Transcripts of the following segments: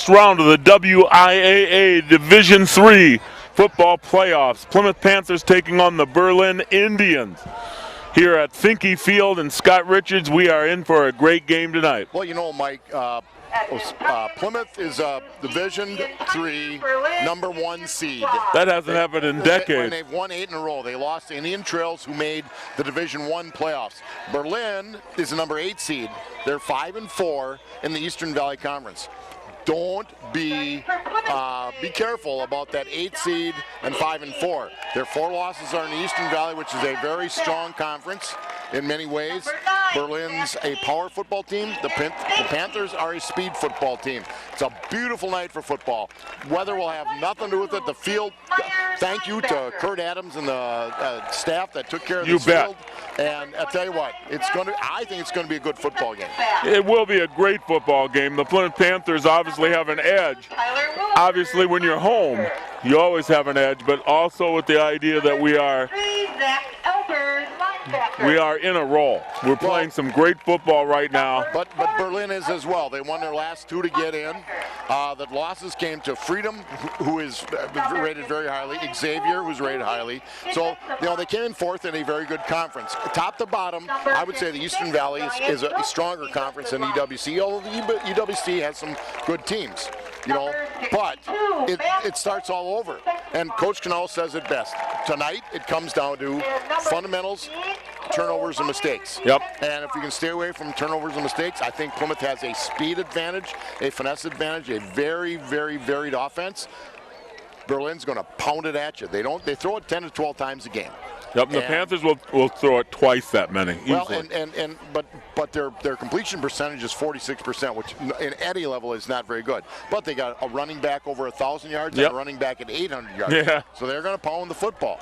first round of the WIAA Division III football playoffs. Plymouth Panthers taking on the Berlin Indians. Here at Finke Field and Scott Richards, we are in for a great game tonight. Well, you know, Mike, Plymouth is a Division III #1 seed. That hasn't happened in decades. They've won 8 in a row. They lost to Indian Trails, who made the Division I playoffs. Berlin is a #8 seed. They're 5-4 in the Eastern Valley Conference. Don't be careful about that 8 seed and 5-4. Their 4 losses are in the Eastern Valley, which is a very strong conference in many ways. Berlin's a power football team. The Panthers are a speed football team. It's a beautiful night for football. Weather will have nothing to do with it. The field, thank you to Kurt Adams and the staff that took care of this field. And I'll tell you what, I think it's going to be a good football game. It will be a great football game. The Plymouth Panthers obviously have an edge. Obviously, when you're home, you always have an edge, but also with the idea that we are in a roll. We're playing some great football right now. But Berlin is as well. They won their last 2 to get in. The losses came to Freedom, who is rated very highly, Xavier, who's rated highly. So, you know, they came in 4th in a very good conference. Top to bottom, I would say the Eastern Valley is a stronger conference than EWC, although the EWC has some good teams. You know, but it starts all over. And Coach Canal says it best. Tonight, it comes down to fundamentals, turnovers, and mistakes. Yep. And if you can stay away from turnovers and mistakes, I think Plymouth has a speed advantage, a finesse advantage, a very, very varied offense. Berlin's going to pound it at you. They throw it 10 to 12 times a game. Yep, and the Panthers will throw it twice that many. Well, but their completion percentage is 46%, which in any level is not very good. But they got a running back over 1,000 yards and a running back at 800 yards. Yeah. So they're going to pound the football.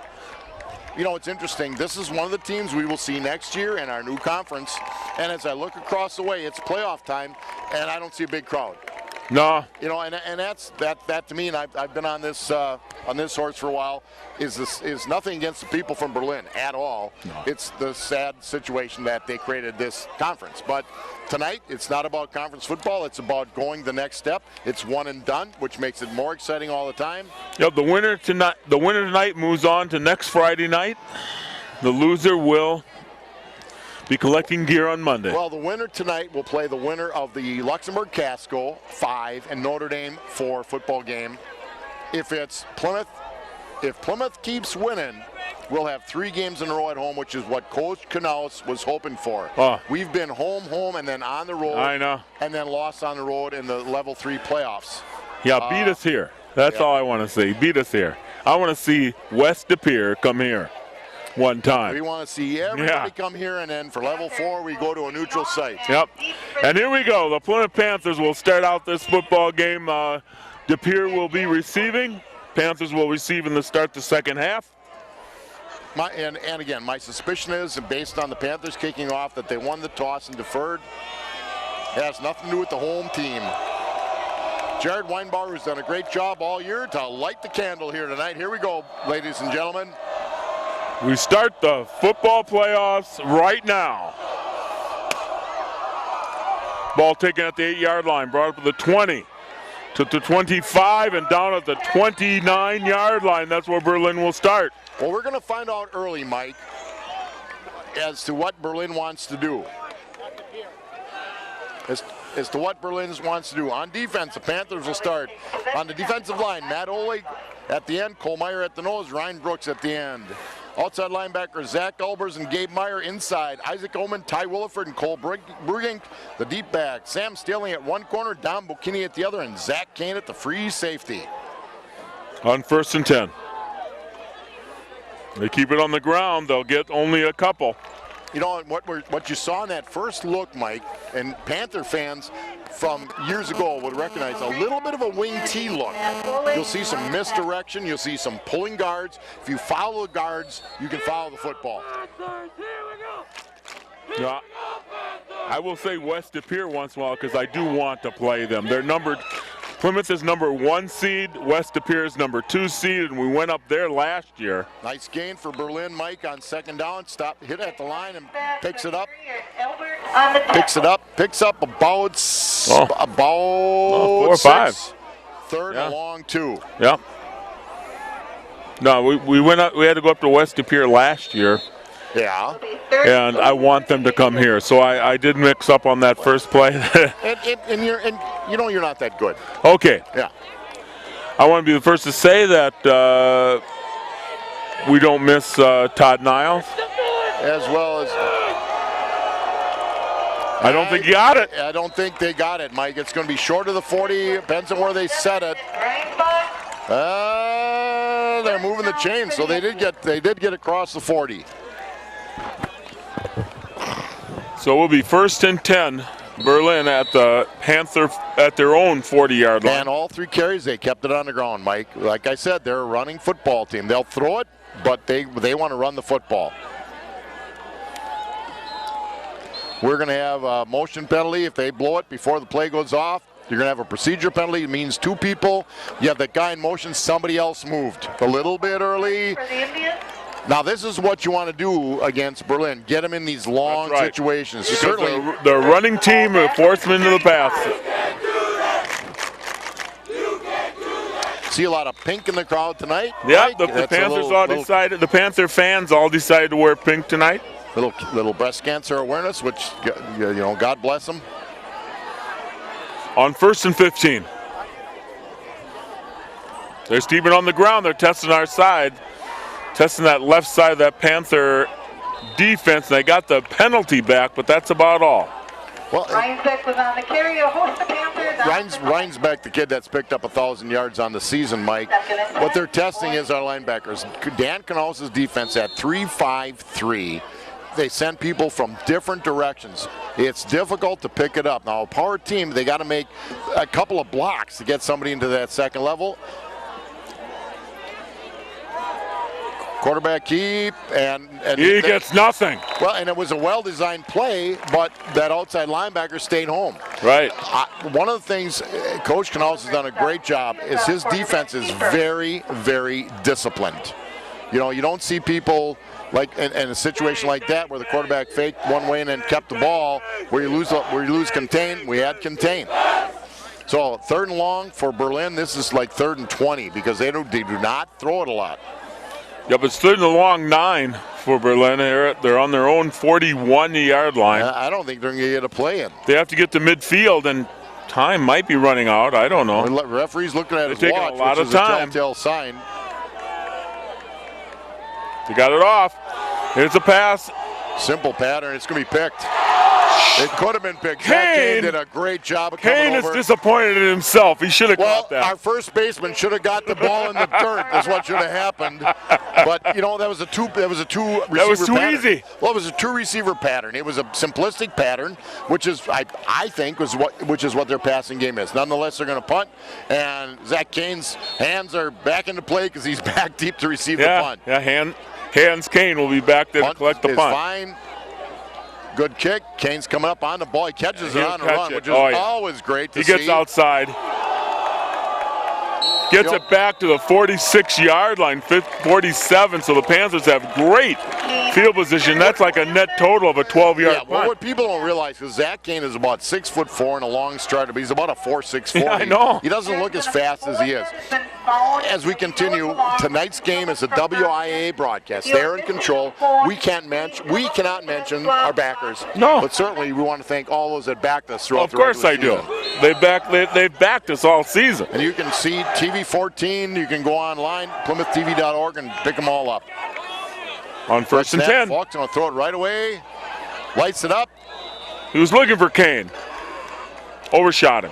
You know, it's interesting. This is one of the teams we will see next year in our new conference. And as I look across the way, it's playoff time, and I don't see a big crowd. No. You know, and that's that to me, and I've been on this horse for a while, is nothing against the people from Berlin at all. No. It's the sad situation that they created this conference. But tonight, it's not about conference football. It's about going the next step. It's one and done, which makes it more exciting all the time. Yep, the winner tonight moves on to next Friday night. The loser will be collecting gear on Monday. Well, the winner tonight will play the winner of the Luxembourg Casco 5 and Notre Dame 4 football game. If Plymouth keeps winning, we'll have 3 games in a row at home, which is what Coach Canales was hoping for. We've been home, and then on the road. I know. And then lost on the road in the Level 3 playoffs. Yeah, beat us here. That's all I want to see. Beat us here. I want to see West De Pere come here one time. We want to see everybody come here, and then for Level 4, we go to a neutral site. Yep. And here we go. The Plymouth Panthers will start out this football game. De Pere will be receiving. Panthers will receive in the start the second half. And again, my suspicion is, based on the Panthers kicking off, that they won the toss and deferred. It has nothing to do with the home team. Jared Weinbauer has done a great job all year to light the candle here tonight. Here we go, ladies and gentlemen. We start the football playoffs right now. Ball taken at the 8-yard line, brought up to the 20, to the 25, and down at the 29-yard line. That's where Berlin will start. Well, we're going to find out early, Mike, as to what Berlin wants to do. As to what Berlin wants to do. On defense, the Panthers will start. On the defensive line, Matt Oleg at the end, Cole Meyer at the nose, Ryan Brooks at the end. Outside linebackers, Zach Albers and Gabe Meyer inside. Isaac Oman, Ty Williford, and Cole Brugink, the deep back. Sam Stilling at one corner, Don Bocchini at the other, and Zach Kane at the free safety. On 1st and 10. They keep it on the ground. They'll get only a couple. You know, what you saw in that first look, Mike, and Panther fans from years ago would recognize a little bit of a wing T look. You'll see some misdirection. You'll see some pulling guards. If you follow the guards, you can follow the football. Yeah, I will say West De Pere once in a while because I do want to play them. They're numbered Plymouth is number 1 seed. West appears number 2 seed, and we went up there last year. Nice gain for Berlin. Mike on second down. Hit at the line and picks it up. Picks up about 4 or 5. Third and long 2. Yeah. No, we went up. We had to go up to West Appear last year. Yeah. And I want them to come here, so I did mix up on that first play. and you're not that good. Okay. Yeah. I want to be the first to say that we don't miss Todd Niles. As well as. I don't think you got it. I don't think they got it, Mike. It's going to be short of the 40. Depends on where they set it. They're moving the chain, so they did get across the 40. So we'll be 1st and 10. Berlin at the Panther at their own 40-yard line. And all 3 carries, they kept it on the ground, Mike. Like I said, they're a running football team. They'll throw it, but they want to run the football. We're going to have a motion penalty if they blow it before the play goes off. You're going to have a procedure penalty. It means 2 people. You have that guy in motion. Somebody else moved a little bit early. Now, this is what you want to do against Berlin. Get them in these long situations. Because Certainly, the running team will force them into the pass. See a lot of pink in the crowd tonight. Yeah, Mike? the Panthers decided. The Panther fans all decided to wear pink tonight. Little breast cancer awareness, which God bless them. On 1st and 15. They're steeping on the ground. They're testing our side. Testing that left side of that Panther defense. They got the penalty back, but that's about all. Well, Reinsbeck was on the carry. The Panthers. Reinsbeck, the kid that's picked up 1,000 yards on the season, Mike. What they're testing is our linebackers. Dan Canales' defense at 3-5-3. They send people from different directions. It's difficult to pick it up. Now, a power team, they got to make a couple of blocks to get somebody into that second level. Quarterback keep, and he gets nothing. Well, and it was a well-designed play, but that outside linebacker stayed home. Right. One of the things Coach Canales has done a great job is his defense is very, very disciplined. You don't see people like in a situation like that where the quarterback faked one way and then kept the ball, where you lose contain. We had contain. So 3rd and long for Berlin. This is like 3rd and 20 because they do not throw it a lot. Yep, it's 3rd and long 9 for Berlin. They're on their own 41-yard line. I don't think they're going to get a play in. They have to get to midfield, and time might be running out. I don't know. The referee's looking at his taking watch, a lot which of is time. a telltale sign. They got it off. Here's a pass. Simple pattern. It's going to be picked. It could have been picked. Kane did a great job of coming Kane over. is disappointed in himself. He should have caught that. Our first baseman should have got the ball in the dirt. That's what should have happened. But that was a two receiver That was too pattern. easy. Well, it was a 2 receiver pattern. It was a simplistic pattern, which is I think what their passing game is. Nonetheless, they're going to punt, and Zach Kane's hands are back into play because he's back deep to receive the punt. Yeah, Hans Kane will be back there to collect the punt. Fine. Good kick. Kane's coming up on the ball. He catches it on the run, which is always great to see. He gets outside. Gets it back to the 46-yard line, 47, so the Panthers have great field position. That's like a net total of a 12-yard punt. Well, what people don't realize is Zach Kane is about 6'4" and a long strider, but he's about a 4.6 Yeah, I know. He doesn't look as fast as he is. As we continue, tonight's game is a WIA broadcast. They're in control. We cannot mention our backers. No. But certainly we want to thank all those that backed us throughout the regular season. season. Of course I do. They've backed us all season. And you can see TV 14. You can go online, PlymouthTV.org, and pick them all up. On 1st and 10. Falk's going to throw it right away. Lights it up. He was looking for Kane. Overshot him.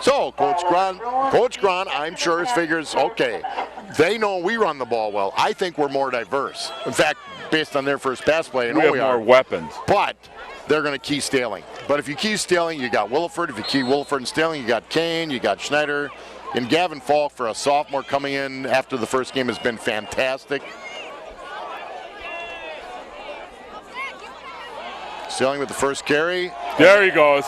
So, Coach Grahn, I'm sure figures, okay, they know we run the ball well. I think we're more diverse. In fact, based on their first pass play, we have more weapons. But they're going to key Staling. But if you key Staling, you got Williford. If you key Williford and Staling, you got Kane, you got Schneider. And Gavin Falk, for a sophomore coming in after the first game, has been fantastic. Staling with the first carry. There he goes.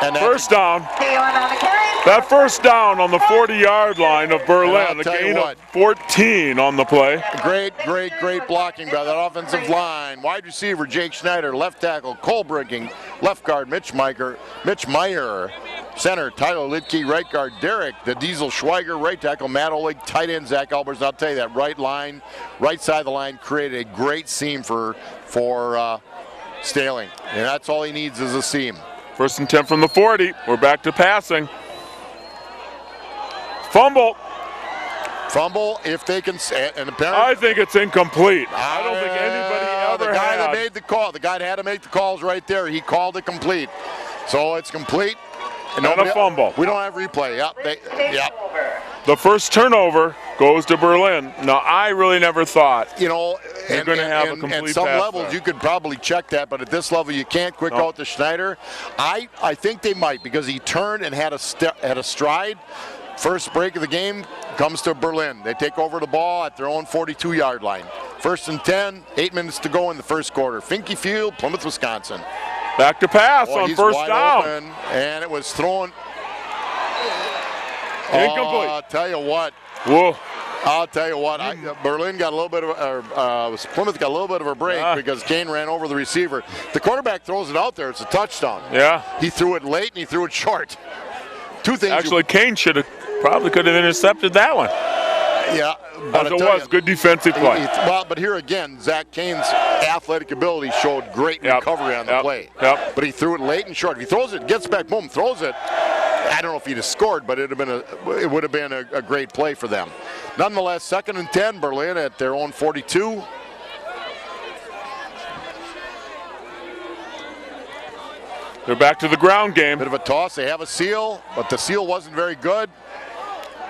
And first down. On the carry. That first down on the 40-yard line of Berlin, a tell you gain what. of 14 on the play. Great blocking by that offensive line. Wide receiver Jake Schneider, left tackle Cole Bricking, left guard Mitch Meyer, center Tyler Lidke, right guard Derek the Diesel Schweiger, right tackle Matt Oleg, tight end Zach Albers. I'll tell you that right side of the line created a great seam for Staling, and that's all he needs is a seam. 1st and 10 from the 40. We're back to passing. Fumble. If they can, and apparently I think it's incomplete. I don't think anybody ever the guy had. that made the call, the guy that had to make the calls right there, he called it complete. So it's complete. And a fumble. We don't have replay. Yep. The first turnover goes to Berlin. Now, I really never thought At some levels there. you could probably check that, but at this level you can't quick out to Schneider. I think they might, because he turned and had a stride. First break of the game comes to Berlin. They take over the ball at their own 42-yard line. 1st and 10, 8 minutes to go in the first quarter. Finke Field, Plymouth, Wisconsin. Back to pass on He's first wide down. Open, and it was thrown. Incomplete. I'll tell you what. Whoa. Berlin got a little bit of Plymouth got a little bit of a break because Kane ran over the receiver. The quarterback throws it out there. It's a touchdown. Yeah. He threw it late and he threw it short. Two things. Actually, Kane probably could have intercepted that one. Yeah. But As it was, good defensive play. But here again, Zach Kane's athletic ability showed great recovery on the play. Yep. But he threw it late and short. If he throws it, gets back, boom, throws it. I don't know if he'd have scored, but it would have been a great play for them. Nonetheless, 2nd and 10, Berlin at their own 42. They're back to the ground game. Bit of a toss. They have a seal, but the seal wasn't very good.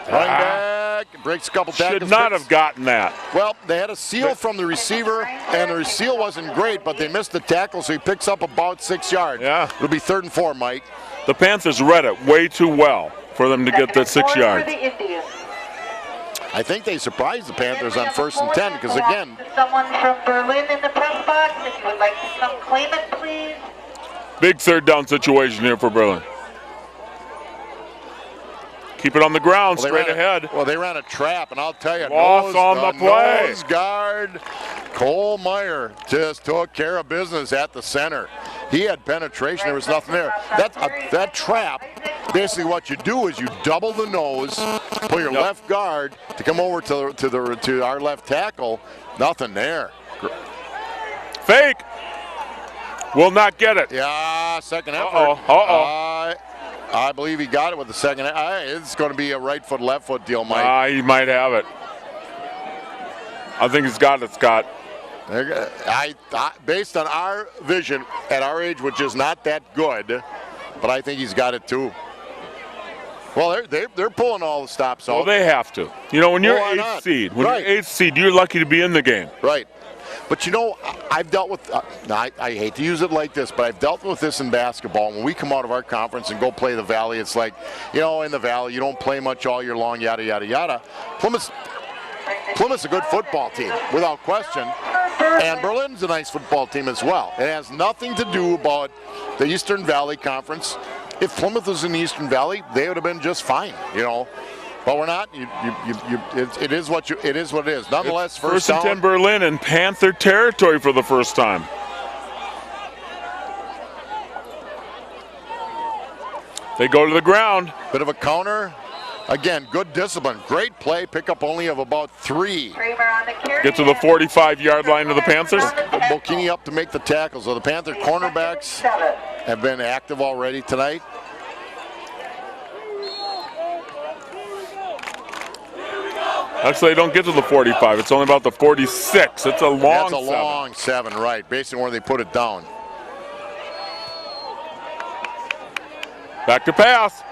Running back, breaks a couple tackles. Should not have gotten that. Well, they had a seal from the receiver, and the seal wasn't great, but they missed the tackle, so he picks up about 6 yards. Yeah. It'll be 3rd and 4, Mike. The Panthers read it way too well for them to get that 6 yards. I think they surprised the Panthers on 1st and 10 because, again, Someone from Berlin in the press box, if you would like to come claim it, please. Big 3rd down situation here for Berlin. Keep it on the ground, straight ahead. Well, they ran a trap, and I'll tell you, Loss on the play. Nose guard Cole Meyer just took care of business at the center. He had penetration. There was nothing there. That trap, basically what you do is you double the nose, pull your left guard to come over to our left tackle. Nothing there. Fake. Will not get it. Yeah, second effort. I believe he got it with the second. It's going to be a right foot, left foot deal, Mike. He might have it. I think he's got it, Scott. Based on our vision at our age, which is not that good, but I think he's got it too. Well, they're pulling all the stops off. Well, they have to. When you're 8th seed, you're 8th seed, you're lucky to be in the game. Right. But I've dealt with, I hate to use it like this, but I've dealt with this in basketball. When we come out of our conference and go play the Valley, it's like, in the Valley, you don't play much all year long, yada, yada, yada. Plymouth's a good football team, without question. And Berlin's a nice football team as well. It has nothing to do about the Eastern Valley Conference. If Plymouth was in the Eastern Valley, they would have been just fine, But we're not. It is what it is. Nonetheless, first and 10 Berlin in Panther territory for the first time. They go to the ground. Bit of a counter. Again, good discipline. Great play. Pickup only of about 3. Get to the 45-yard line of the Panthers. Bocchini up to make the tackle. So the Panther cornerbacks have been active already tonight. Actually, they don't get to the 45. It's only about the 46. It's a long 7. That's a long 7, right, based on where they put it down. Back to pass.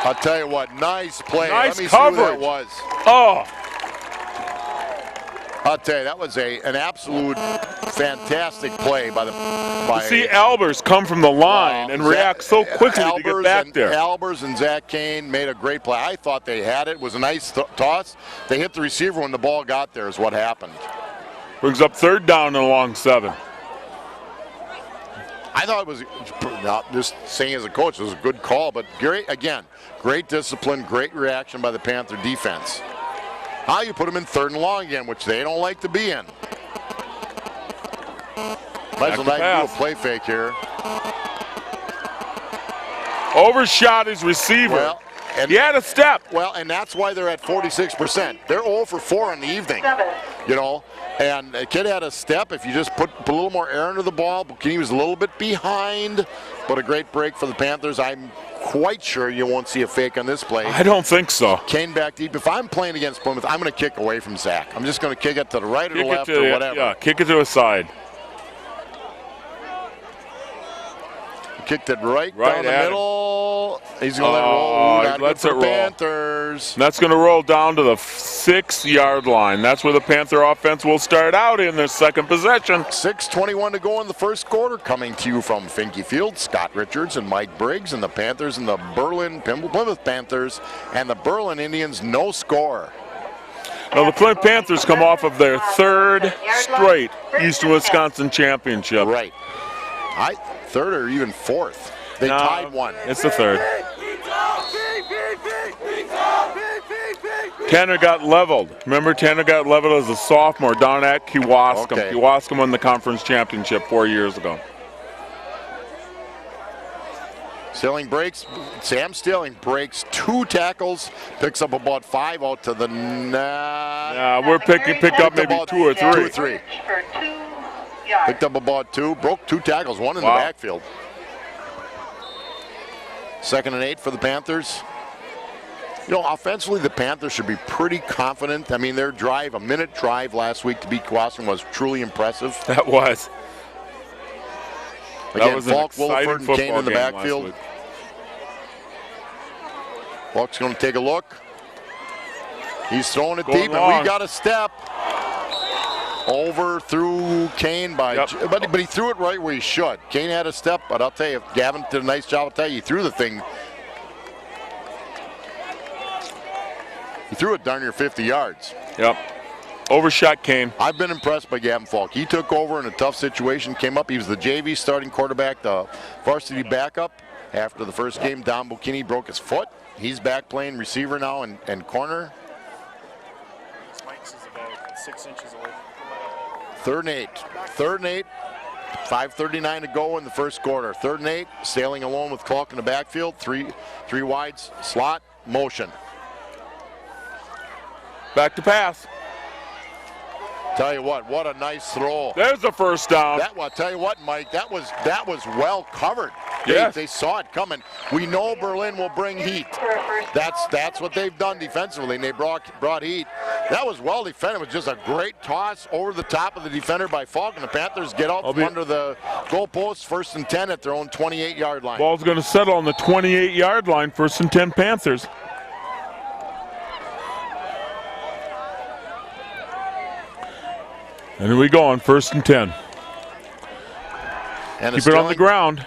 I'll tell you what, nice play. Nice Let me coverage. see who that was. Oh. I'll tell you, that was an absolute fantastic play by see Albers come from the line and react so quickly to get back there. Albers and Zach Kane made a great play. I thought they had it. It was a nice toss. They hit the receiver when the ball got there is what happened. Brings up 3rd down and a long 7. I thought it was, not just saying as a coach, it was a good call, but great discipline, great reaction by the Panther defense. Now you put them in 3rd and long again, which they don't like to be in. Might as well not do a play fake here. Overshot his receiver. Well, he had a step. Well, and that's why they're at 46%. They're 0 for 4 in the evening. You know, and the kid had a step. If you just put a little more air into the ball, he was a little bit behind, but a great break for the Panthers. I'm quite sure you won't see a fake on this play. I don't think so. Kane back deep. If I'm playing against Plymouth, I'm going to kick away from Zach. I'm just going to kick it to the right or the left or whatever. Yeah, kick it to a side. Kicked it right down the middle. He's going to let it roll. Not lets good it for roll. Panthers. And that's going to roll down to the 6-yard line. That's where the Panther offense will start out in their second possession. 6:21 to go in the first quarter. Coming to you from Finke Field, Scott Richards and Mike Briggs, and the Panthers and the Plymouth Panthers and the Berlin Indians, no score. Now the Plymouth Panthers come off of their 3rd straight Eastern Wisconsin championship. Right. 3rd or even 4th. They tied one. It's the 3rd. Tanner got leveled. Remember, Tanner got leveled as a sophomore down at Kewaskum. Okay. Kewaskum won the conference championship 4 years ago. Sam Stilling breaks 2 tackles, picks up about 5 out to the We're picked up maybe 2 or 3. 2 or 3. Picked up about 2, broke 2 tackles, 1 in the backfield. 2nd and 8 for the Panthers. You know, offensively, the Panthers should be pretty confident. I mean, their drive, a minute drive last week to beat Kewaskum was truly impressive. That was. Again, that was Falk, an exciting Williford, and Kane in the football game backfield. last week. Falk's going to take a look. He's throwing it Going deep, long. and we got a step. Over through Kane but he threw it right where he should. Kane had a step, but I'll tell you, Gavin did a nice job. I'll tell you, he threw the thing. He threw it darn near 50 yards. Yep. Overshot Kane. I've been impressed by Gavin Falk. He took over in a tough situation, came up. He was the JV starting quarterback, the varsity backup. After the first game, Don Bukini broke his foot. He's back playing receiver now and corner. Mike's is about 6 inches away. 3rd and 8. 3rd and 8. 5:39 to go in the first quarter. 3rd and 8. Sailing alone with Clark in the backfield. Three wides. Slot. Motion. Back to pass. Tell you what a nice throw. There's the first down. Tell you what, Mike, that was well covered. Yes. They saw it coming. We know Berlin will bring heat. That's what they've done defensively, and they brought heat. That was well defended. It was just a great toss over the top of the defender by Falk, and the Panthers get out from under the goalpost, 1st and 10 at their own 28-yard line. Ball's going to settle on the 28-yard line, 1st and 10 Panthers. And here we go on 1st and 10. And Keep it on the ground.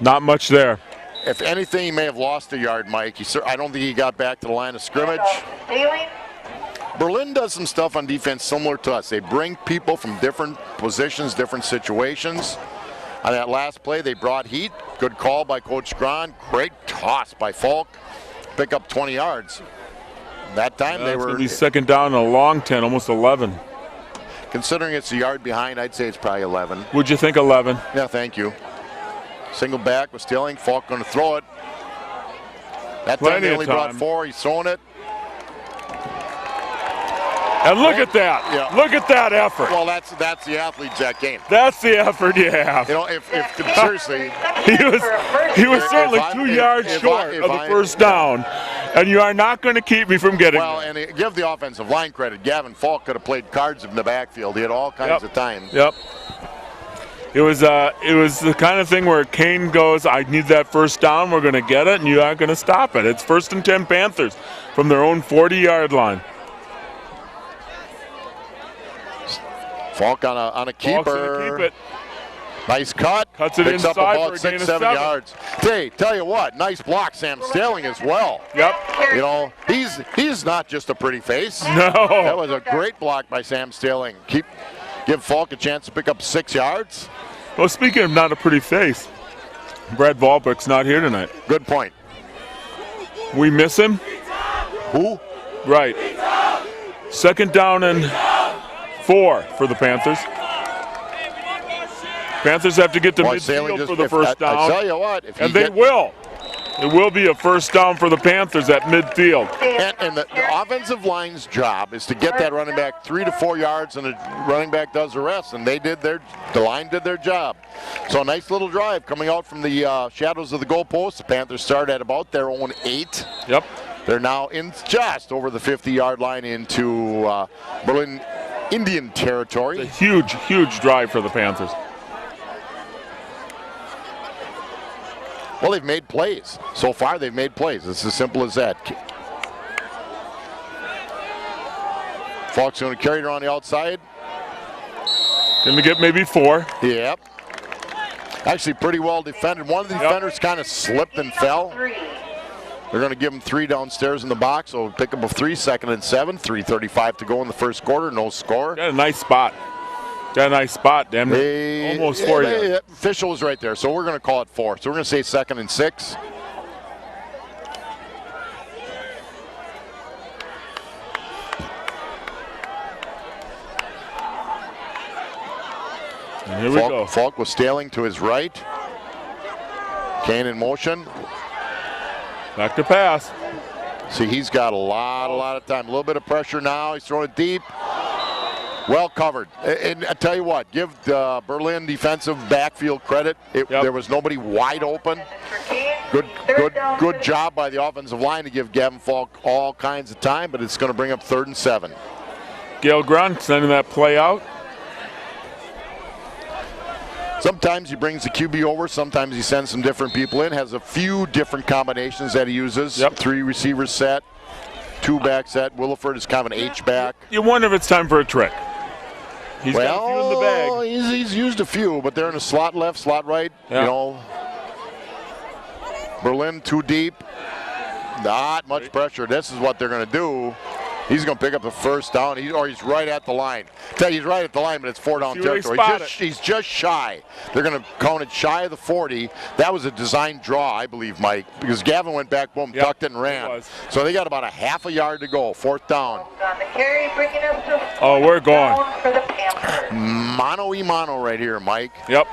Not much there. If anything, he may have lost a yard, Mike. I don't think he got back to the line of scrimmage. Berlin does some stuff on defense similar to us. They bring people from different positions, different situations. On that last play, they brought heat. Good call by Coach Grahn. Great toss by Falk. Pick up 20 yards. That time they were... It's 2nd down and a long 10, almost 11. Considering it's a yard behind, I'd say it's probably 11. Would you think 11? Yeah, thank you. Single back with Stilling. Falk going to throw it. That time they only brought 4. He's throwing it. And look at that. Yeah. Look at that effort. Well, that's the athlete's that game. That's the effort you have. You know, if seriously, he was certainly 2 yards short of the first down, and you are not going to keep me from getting well, there. And give the offensive line credit. Gavin Falk could have played cards in the backfield. He had all kinds of time. Yep. It was the kind of thing where Kane goes, I need that first down, we're going to get it, and you aren't going to stop it. It's 1st and 10 Panthers from their own 40-yard line. Falk on a keeper. Falk's gonna keep it. Nice cut. Cuts it Picks inside up about for a gain 6-7 of 7 yards. Hey, tell you what, nice block, Sam Stilling as well. Yep. You know, he's not just a pretty face. No. That was a great block by Sam Stilling. Give Falk a chance to pick up 6 yards. Well, speaking of not a pretty face, Brad Volbrick's not here tonight. Good point. We miss him? Who? Right. 2nd down and 4 for the Panthers. Panthers have to get to midfield for the first down. I tell you what, if and they will. It will be a first down for the Panthers at midfield. And the offensive line's job is to get that running back 3 to 4 yards, and the running back does the rest. And the line did their job. So a nice little drive coming out from the shadows of the goalpost. The Panthers start at about their own 8. Yep. They're now in just over the 50-yard line into Berlin Indian territory. It's a huge, huge drive for the Panthers. Well, they've made plays. So far, they've made plays. It's as simple as that. Falk's going to carry it around the outside. Going to get maybe 4. Yep. Actually, pretty well defended. One of the defenders kind of slipped and fell. They're going to give him 3 downstairs in the box. So pick up a 3, 2nd and 7. 3:35 to go in the first quarter. No score. Got a nice spot. Got a nice spot, damn it. Almost 4 yards. Official was right there, so we're going to call it 4. So we're going to say 2nd and 6. And here we go. Falk was Staling to his right. Kane in motion. Back to pass. See, he's got a lot of time. A little bit of pressure now. He's throwing it deep. Well covered. And I tell you what, give the Berlin defensive backfield credit. There was nobody wide open. Good job by the offensive line to give Gavin Falk all kinds of time, but it's going to bring up 3rd and 7. Gail Grunt sending that play out. Sometimes he brings the QB over. Sometimes he sends some different people in. Has a few different combinations that he uses. 3 receivers set, 2 back set. Williford is kind of an H-back. You wonder if it's time for a trick. He's got a few in the bag. He's used a few, but they're in a slot left, slot right. Yeah. You know, Berlin too deep. Not much pressure. This is what they're going to do. He's going to pick up the first down, or he's right at the line. Tell you, he's right at the line, but it's 4 down territory. He's just shy. They're going to count it shy of the 40. That was a design draw, I believe, Mike, because Gavin went back, boom, tucked it and ran. So they got about a half a yard to go, 4th down. Oh, we're going. Mano-y-mano right here, Mike. Yep.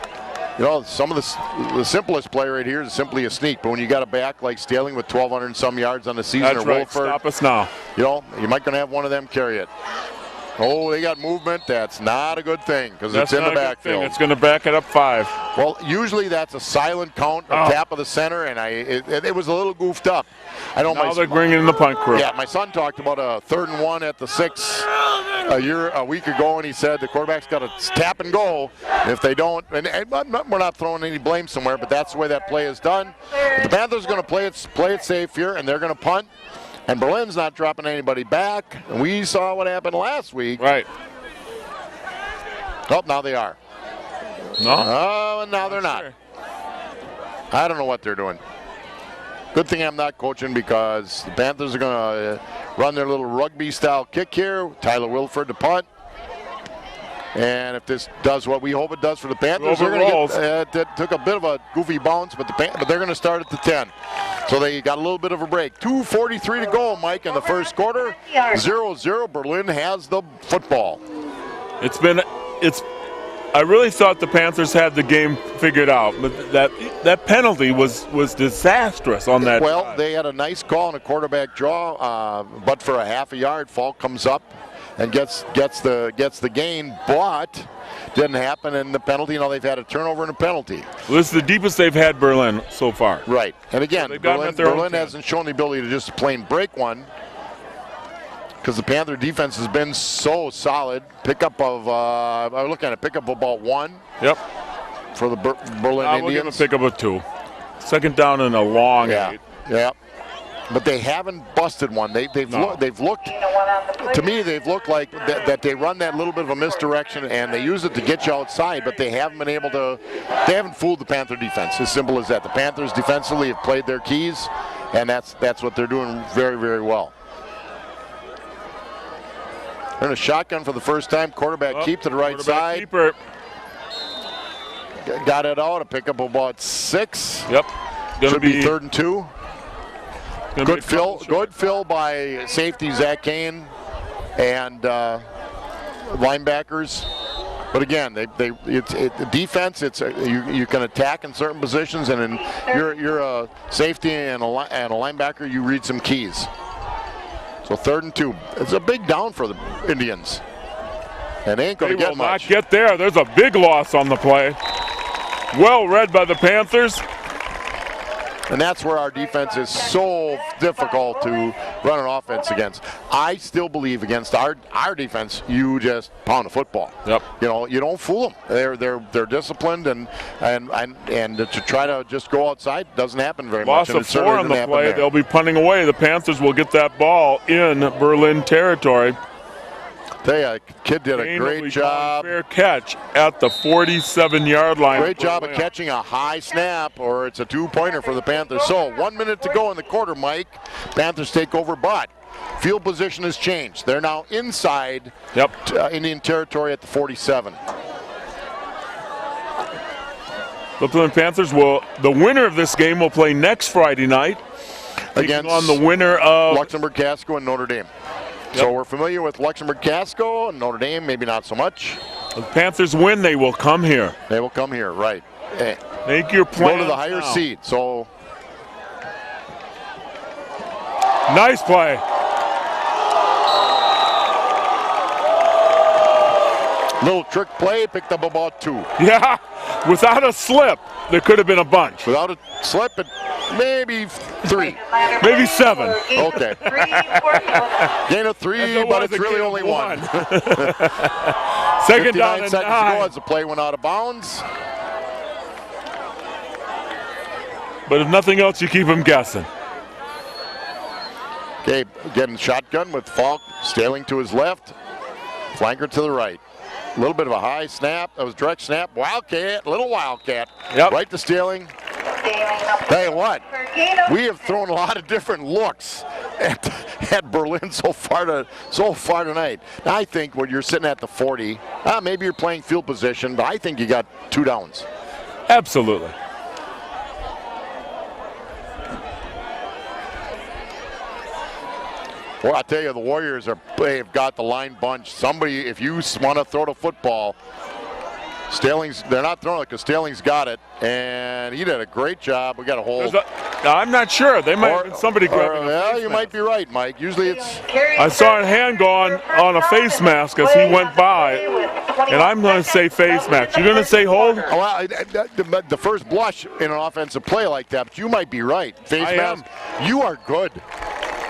You know, some of the simplest play right here is simply a sneak. But when you got a back like Staling with 1,200 and some yards on the season, that's right. Stop us now. You know, you might gonna have one of them carry it. Oh, they got movement. That's not a good thing because it's in the backfield. It's going to back it up 5. Well, usually that's a silent count, a tap of the center, and it was a little goofed up. I know now they're bringing in the punt crew. Yeah, my son talked about a 3rd and 1 at the 6 a week ago, and he said the quarterback's got to tap and go. If they don't, and we're not throwing any blame somewhere, but that's the way that play is done. But the Panthers are going to play it safe here, and they're going to punt. And Berlin's not dropping anybody back. And we saw what happened last week. Right. Oh, now they are. No. Oh, and now they're not. Sure. I don't know what they're doing. Good thing I'm not coaching because the Panthers are going to run their little rugby-style kick here. Tyler Williford to punt. And if this does what we hope it does for the Panthers, they're going to get, took a bit of a goofy bounce, but they're going to start at the 10. So they got a little bit of a break. 2:43 to go, Mike, in the first quarter. 0-0. Berlin has the football. I really thought the Panthers had the game figured out, but that penalty was disastrous on that. Well, drive. They had a nice call on a quarterback draw, but for a half a yard, Falk comes up and gets the gain, but didn't happen, and the penalty. You know, they've had a turnover and a penalty. Well, this is the deepest they've had Berlin so far. Right, and again, So Berlin hasn't shown the ability to just plain break one because the Panther defense has been so solid. Pickup of I'm looking at a pickup of about 1. Yep. For the Berlin Indians. We'll give a pickup of 2. 2nd down and a long 8. Yeah. But they haven't busted one. They've looked to me. They've looked like that they run that little bit of a misdirection and they use it to get you outside. But they haven't been able to. They haven't fooled the Panther defense. As simple as that. The Panthers defensively have played their keys, and that's what they're doing very, very well. They're in a shotgun for the first time. Quarterback keep to the right side. Keeper. got it out. A pickup of about 6. Yep. Should be 3rd and 2. Gonna be a Good fill. couple short. Good fill by safety Zach Kane and linebackers. But again, the defense. You can attack in certain positions, and in, you're a safety and a linebacker. You read some keys. So 3rd and 2. It's a big down for the Indians, and they ain't going They to get will much. not get there. There's a big loss on the play. Well read by the Panthers. And that's where our defense is so difficult to run an offense against. I still believe against our defense, you just pound the football. Yep. You know, you don't fool them. They're disciplined, and to try to just go outside doesn't happen very Loss much. And of it certainly 4 on the didn't happen play. there. They'll be punting away. The Panthers will get that ball in Berlin territory. Tell you, kid did a Kane will great be job. calling fair catch at the 47-yard line. Great job of Berlin. catching a high snap, or it's a 2-pointer for the Panthers. So 1 minute to go in the quarter, Mike. Panthers take over, but field position has changed. They're now inside Indian territory at the 47. The Berlin Panthers the winner of this game will play next Friday night Against on the winner of Luxembourg Casco and Notre Dame. So we're familiar with Luxembourg Casco and Notre Dame, maybe not so much. the Panthers win. They will come here. They will come here, right. Make your plan. Go to the higher now. seed. So Nice play. little trick play, picked up about 2. Yeah, without a slip, there could have been a bunch. Without a slip, maybe 3. Maybe 7. Okay. Gain of 3, but it's really only 1. Second down 59 and seconds to go 9. as the play went out of bounds. But if nothing else, you keep them guessing. Okay, getting shotgun with Falk, Staling to his left, flanker to the right. A little bit of a high snap. That was direct snap. Wildcat, little wildcat. Yep. Right to Staling. Tell you what, we have thrown a lot of different looks at Berlin so far tonight. I think when you're sitting at the 40, maybe you're playing field position, but I think you got 2 downs. Absolutely. Well, I tell you, the Warriors they've got the line bunch. Somebody, if you want to throw the football, they're not throwing it because Staling's got it, and he did a great job. We got a hold. I'm not sure. They might have been somebody grabbing a yeah, face you mask. might be right, Mike. Usually it's. I saw a hand go on a face mask as he went by, and I'm going to say face mask. You're going to say hold? Well, the first blush in an offensive play like that, but you might be right. Face I mask. You are good.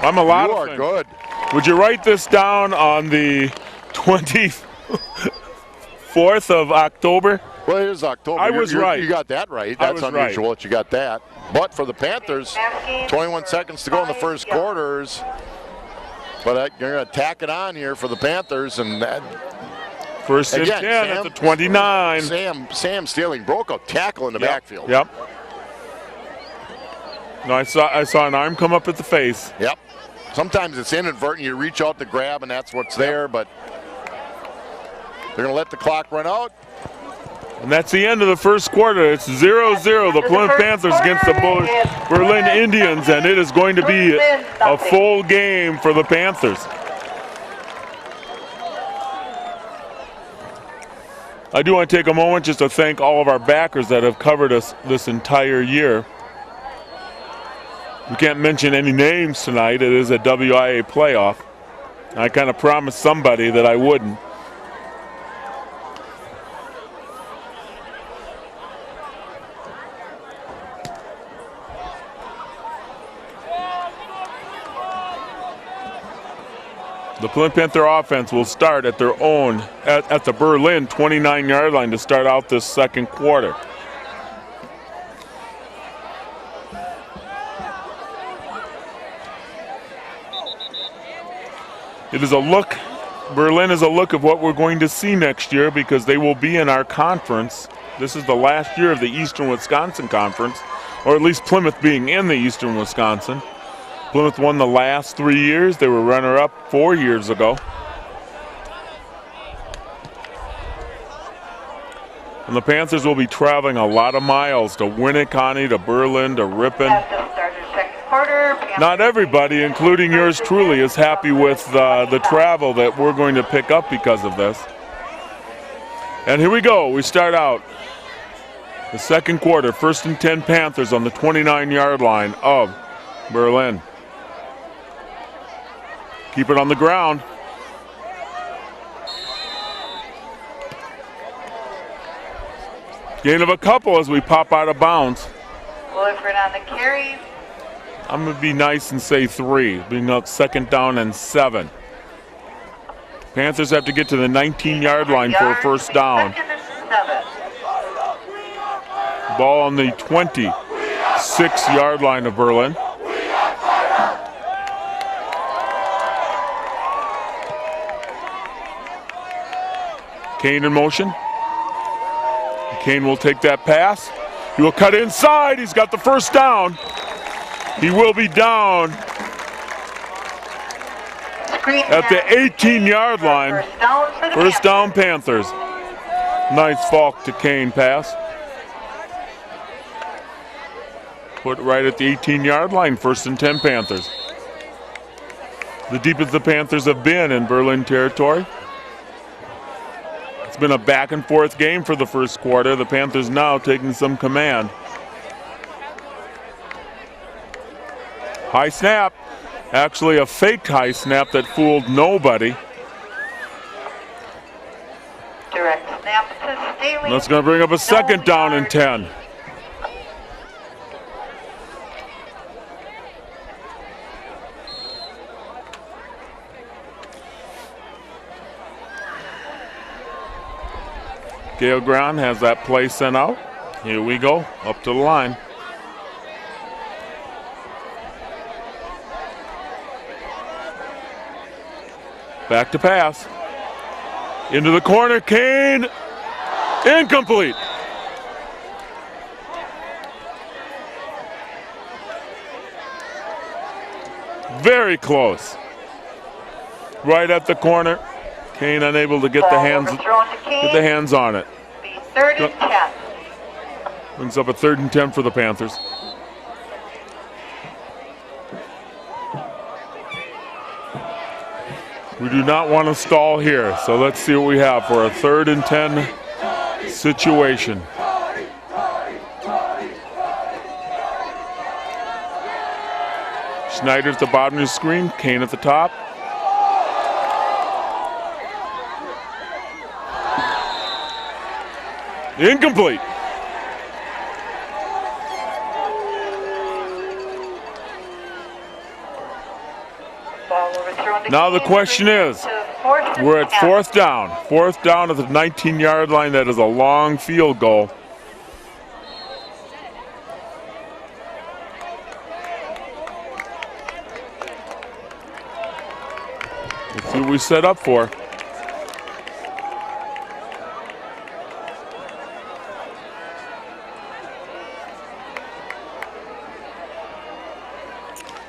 I'm a lot You of are things. good. Would you write this down on the 24th of October? Well, it is October. I was right. You got that right. I That's was unusual that you got that. But for the Panthers, 21 seconds to go in the first quarters. But you're going to tack it on here for the Panthers. And First and again, 10 at the 29. Sam Staling broke a tackle in the backfield. Yep. No, I saw an arm come up at the face. Yep. Sometimes it's inadvertent. You reach out to grab, and that's what's there. But they're going to let the clock run out. And that's the end of the first quarter. It's 0-0. The Plymouth Panthers against the Berlin Indians, and it is going to be a full game for the Panthers. I do want to take a moment just to thank all of our backers that have covered us this entire year. We can't mention any names tonight. It is a WIA playoff. I kind of promised somebody that I wouldn't. The Plymouth Panther offense will start at their own, at the Berlin 29-yard line to start out this second quarter. It is a look, Berlin is a look of what we're going to see next year because they will be in our conference. This is the last year of the Eastern Wisconsin Conference, or at least Plymouth being in the Eastern Wisconsin. Plymouth won the last 3 years. They were runner-up 4 years ago. And And the Panthers will be traveling a lot of miles to Winnicott, to Berlin, to Ripon. Have to start your second quarter. Not everybody, including yours truly, is happy with the travel that we're going to pick up because of this. And here we go. We start out the second quarter, 1st and 10 Panthers on the 29-yard line of Berlin. Keep it on the ground. Gain of a couple as we pop out of bounds. Wilfred on the carry. I'm going to be nice and say 3, being up 2nd down and 7. Panthers have to get to the 19-yard line for a first down. 2nd and 7. Ball on the 26-yard line of Berlin. Kane in motion. Kane will take that pass. He will cut inside. He's got the first down. He will be down at the 18-yard line. First down, Panthers. Nice Falk to Kane pass. Put right at the 18-yard line, 1st and 10 Panthers. The deepest the Panthers have been in Berlin territory. It's been a back and forth game for the first quarter. The Panthers now taking some command. High snap. Actually a faked high snap that fooled nobody. Direct snap to Staley. That's going to bring up a 2nd down and 10. Gail Ground has that play sent out. Here we go, up to the line. Back to pass. Into the corner, Kane. Incomplete. Very close. Right at the corner. Kane unable to get the hands on it. 3rd and 10. Brings up a 3rd and 10 for the Panthers. We do not want to stall here, so let's see what we have for a 3rd and 10 situation. Schneider at the bottom of the screen, Kane at the top. Incomplete. Now the question is, we're at 4th down. 4th down at the 19-yard line. That is a long field goal. Let's see what we set up for.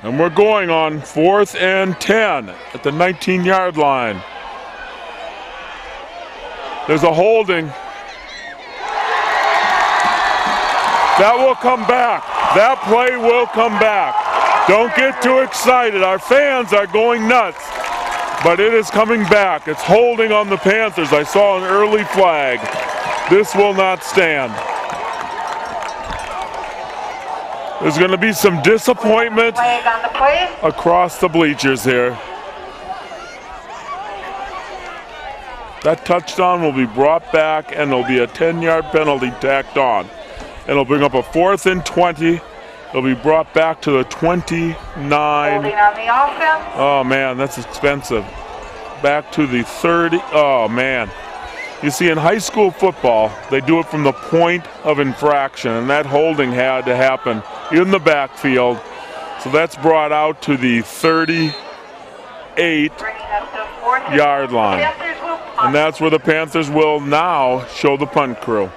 And we're going on 4th and 10 at the 19-yard line. There's a holding. That will come back. That play will come back. Don't get too excited. Our fans are going nuts. But it is coming back. It's holding on the Panthers. I saw an early flag. This will not stand. There's going to be some disappointment across the bleachers here. That touchdown will be brought back, and there'll be a 10-yard penalty tacked on. And it'll bring up a 4th and 20. It'll be brought back to the 29. Holding on the offense. Oh, man, that's expensive. Back to the 30. Oh, man. You see, in high school football, they do it from the point of infraction, and that holding had to happen in the backfield. So that's brought out to the 38-yard line. And that's where the Panthers will now show the punt crew.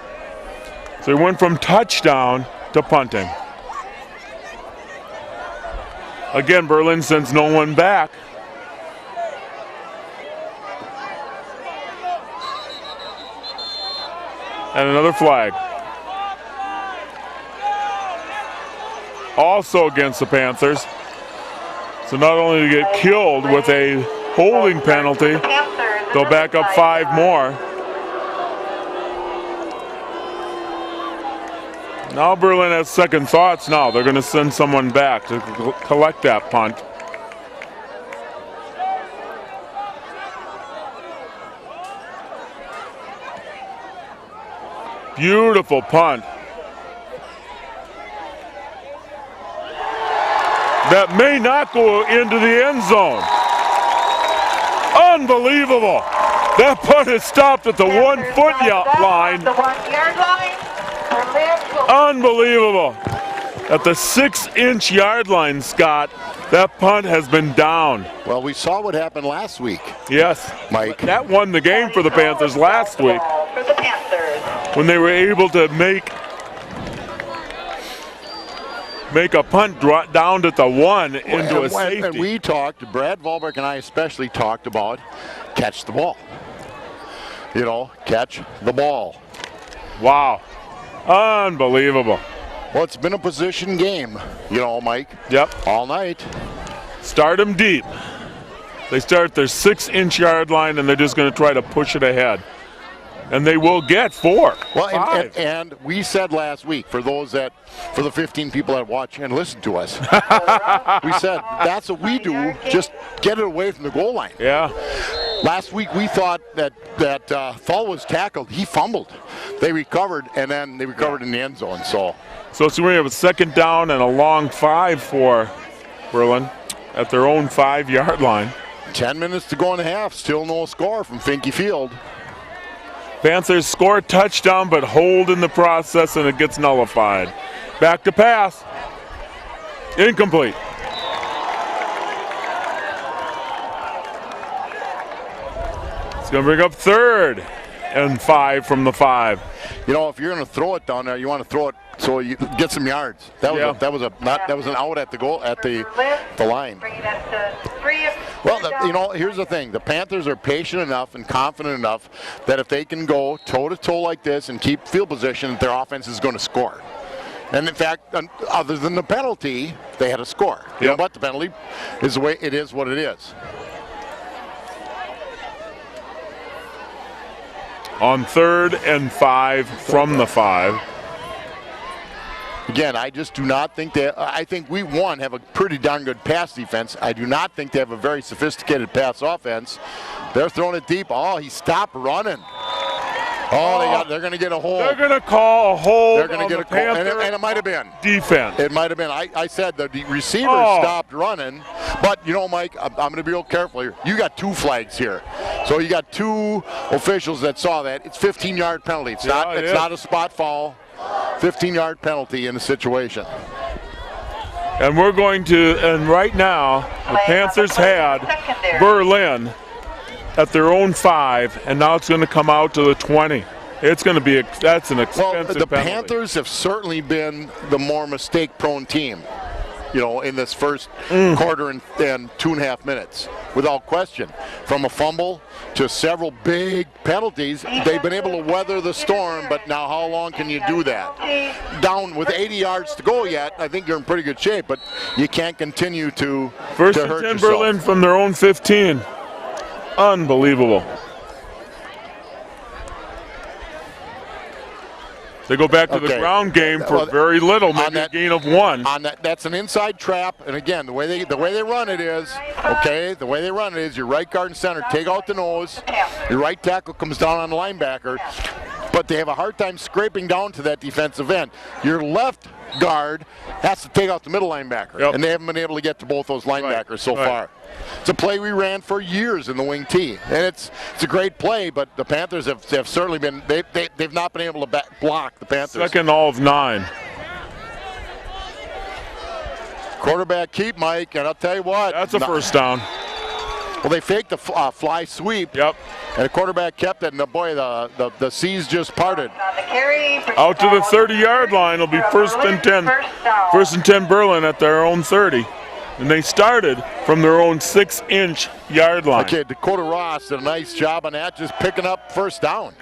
So they went from touchdown to punting. Again, Berlin sends no one back. And another flag. Also against the Panthers. So not only to get killed with a holding penalty, they'll back up 5 more. Now Berlin has second thoughts now. They're going to send someone back to collect that punt. Beautiful punt. That may not go into the end zone. Unbelievable. That punt is stopped at the 1 foot line. The 1 yard line. Berlin will Unbelievable. At the 6-inch yard line, Scott, that punt has been down. Well, we saw what happened last week, Yes. Mike. That won the game for the Panthers last week for the Panthers. when they were able to make a punt drop down to the 1 into a safety. And we talked, Brad Volberg and I especially talked about catch the ball. You know, catch the ball. Wow. Unbelievable. Well, it's been a position game, you know, Mike, Yep. all night. Start them deep. They start their 6-inch yard line and they're just going to try to push it ahead. And they will get 4. Well, 5. and we said last week, for the 15 people that watch and listen to us, we said that's what we do, just get it away from the goal line. Yeah. Last week we thought that Thal was tackled. He fumbled. They recovered, and then they recovered in the end zone. So We have a second down and a long 5 for Berlin at their own 5-yard line. 10 minutes to go in the half. Still no score from Finke Field. Panthers score a touchdown but hold in the process and it gets nullified. Back to pass. Incomplete. It's going to bring up 3rd and 5 from the 5. You know, if you're going to throw it down there, you want to throw it so you get some yards. That was an out at the goal at the line. Bring it up to 3. Well, you know, here's the thing. The Panthers are patient enough and confident enough that if they can go toe-to-toe like this and keep field position, their offense is going to score. And in fact, other than the penalty, they had a score. You know what? The penalty is the way it is what it is. On 3rd and 5 from the 5. Again, I just do not think I think we, have a pretty darn good pass defense. I do not think they have a very sophisticated pass offense. They're throwing it deep. Oh, he stopped running. Oh, they're going to get a hold. They're going to call a hold. They're going to get a call. And it might have been. Defense. It might have been. I said the receiver stopped running. But, you know, Mike, I'm going to be real careful here. You got 2 flags here. So you got 2 officials that saw that. It's 15-yard penalty. It's not a spot foul. 15-yard penalty in the situation. And we're going to, and right now, the Panthers had Berlin at their own 5, and now it's going to come out to the 20. It's going to be, that's an expensive the penalty. Panthers have certainly been the more mistake-prone team, you know, in this first quarter and 2.5 minutes, without question. From a fumble to several big penalties, they've been able to weather the storm, but now how long can you do that? Down with 80 yards to go yet, I think you're in pretty good shape, but you can't continue to First to and hurt 10 yourself. Berlin from their own 15. Unbelievable. They go back to the ground game for very little, maybe a gain of 1. On that's an inside trap, and again, the way they run it is, your right guard and center take out the nose, your right tackle comes down on the linebacker, but they have a hard time scraping down to that defensive end. Your left guard has to take out the middle linebacker, and they haven't been able to get to both those linebackers so far. It's a play we ran for years in the wing T, and it's a great play, but the Panthers have certainly been, they've not been able to block the Panthers. 2nd all of 9. Quarterback keep, Mike, and I'll tell you what. That's a first down. Well, they faked the fly sweep. Yep. And the quarterback kept it, and the seas just parted. Out to the 30-yard line. It'll be 1st and 10. 1st and 10 Berlin at their own 30. And they started from their own 6-inch yard line. Okay, Dakota Ross did a nice job on that, just picking up first down.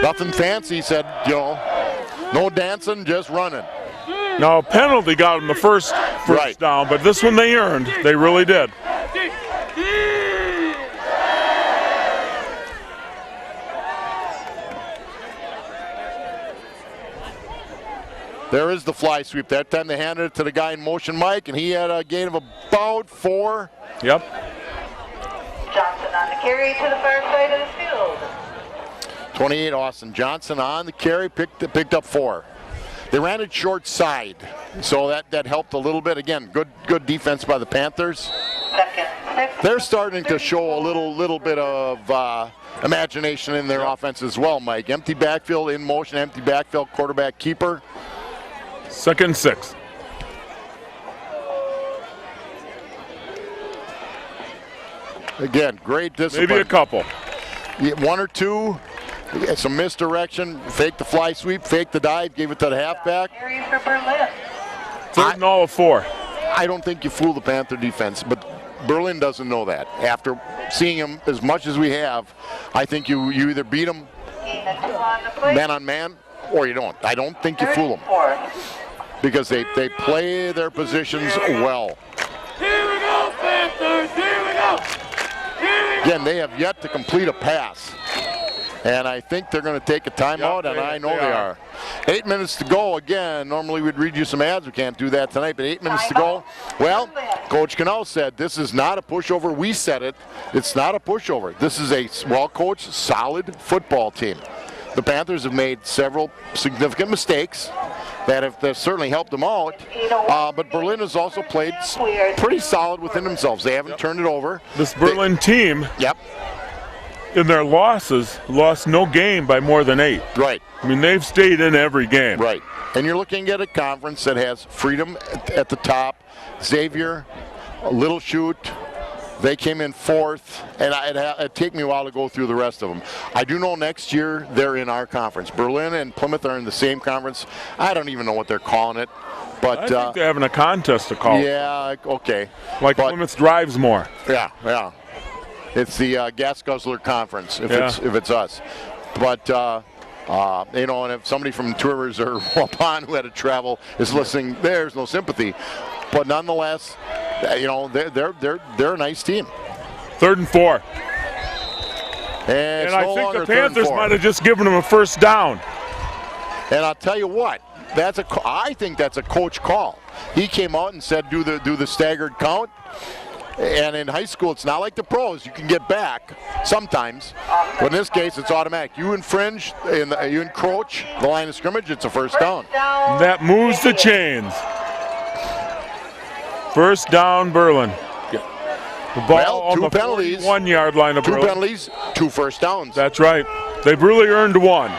Nothing fancy, said, no dancing, just running. Now, a penalty got them the first Right. down, but this one they earned. They really did. There is the fly sweep. That time they handed it to the guy in motion, Mike, and he had a gain of about 4. Yep. Johnson on the carry to the far side of the field. 28, Austin Johnson on the carry, picked up 4. They ran it short side, so that helped a little bit. Again, good defense by the Panthers. Second, 6. They're starting to show a little bit of imagination in their offense as well, Mike. Empty backfield in motion, empty backfield, quarterback keeper. 2nd and 6. Again, great discipline. Maybe a couple. Yeah, 1 or 2, some misdirection, fake the fly sweep, fake the dive, gave it to the halfback. Carry for Berlin. 3rd and all of 4. I don't think you fool the Panther defense, but Berlin doesn't know that. After seeing him as much as we have, I think you either beat him Gain of 2 on the play. man on man or you don't. I don't think you fool them 34. because they play their positions well. Here we go, Panthers! Here we go! Again, they have yet to complete a pass. And I think they're going to take a timeout, and I know they are. 8 minutes to go. Again, normally we'd read you some ads. We can't do that tonight, but 8 minutes to go. Well, Coach Cannell said this is not a pushover. We said it. It's not a pushover. This is a well-coached, solid football team. The Panthers have made several significant mistakes that have certainly helped them out, but Berlin has also played pretty solid within themselves. They haven't turned it over. This Berlin team, Yep, in their losses, lost no game by more than 8. right. I mean, they've stayed in every game. Right. And you're looking at a conference that has Freedom at the top, Xavier, Little Chute. They came in 4th, and it'd take me a while to go through the rest of them. I do know next year they're in our conference. Berlin and Plymouth are in the same conference. I don't even know what they're calling it. But I think they're having a contest to call. yeah, okay. Like but, Plymouth drives more. Yeah. It's the Gas Guzzler Conference if it's us. But and if somebody from Two Rivers or Waupun who had to travel is listening, there's no sympathy. But nonetheless, they're a nice team. 3rd and 4. And I think the Panthers might have just given them a first down. And I'll tell you what, I think that's a coach call. He came out and said do the staggered count. And in high school, it's not like the pros. You can get back sometimes. But in this case, it's automatic. You infringe, you encroach the line of scrimmage, it's a first down. That moves the chains. First down, Berlin. The ball on two the penalties. 1-yard line of 2 Berlin. penalties, 2 first downs. That's right. They've really earned 1.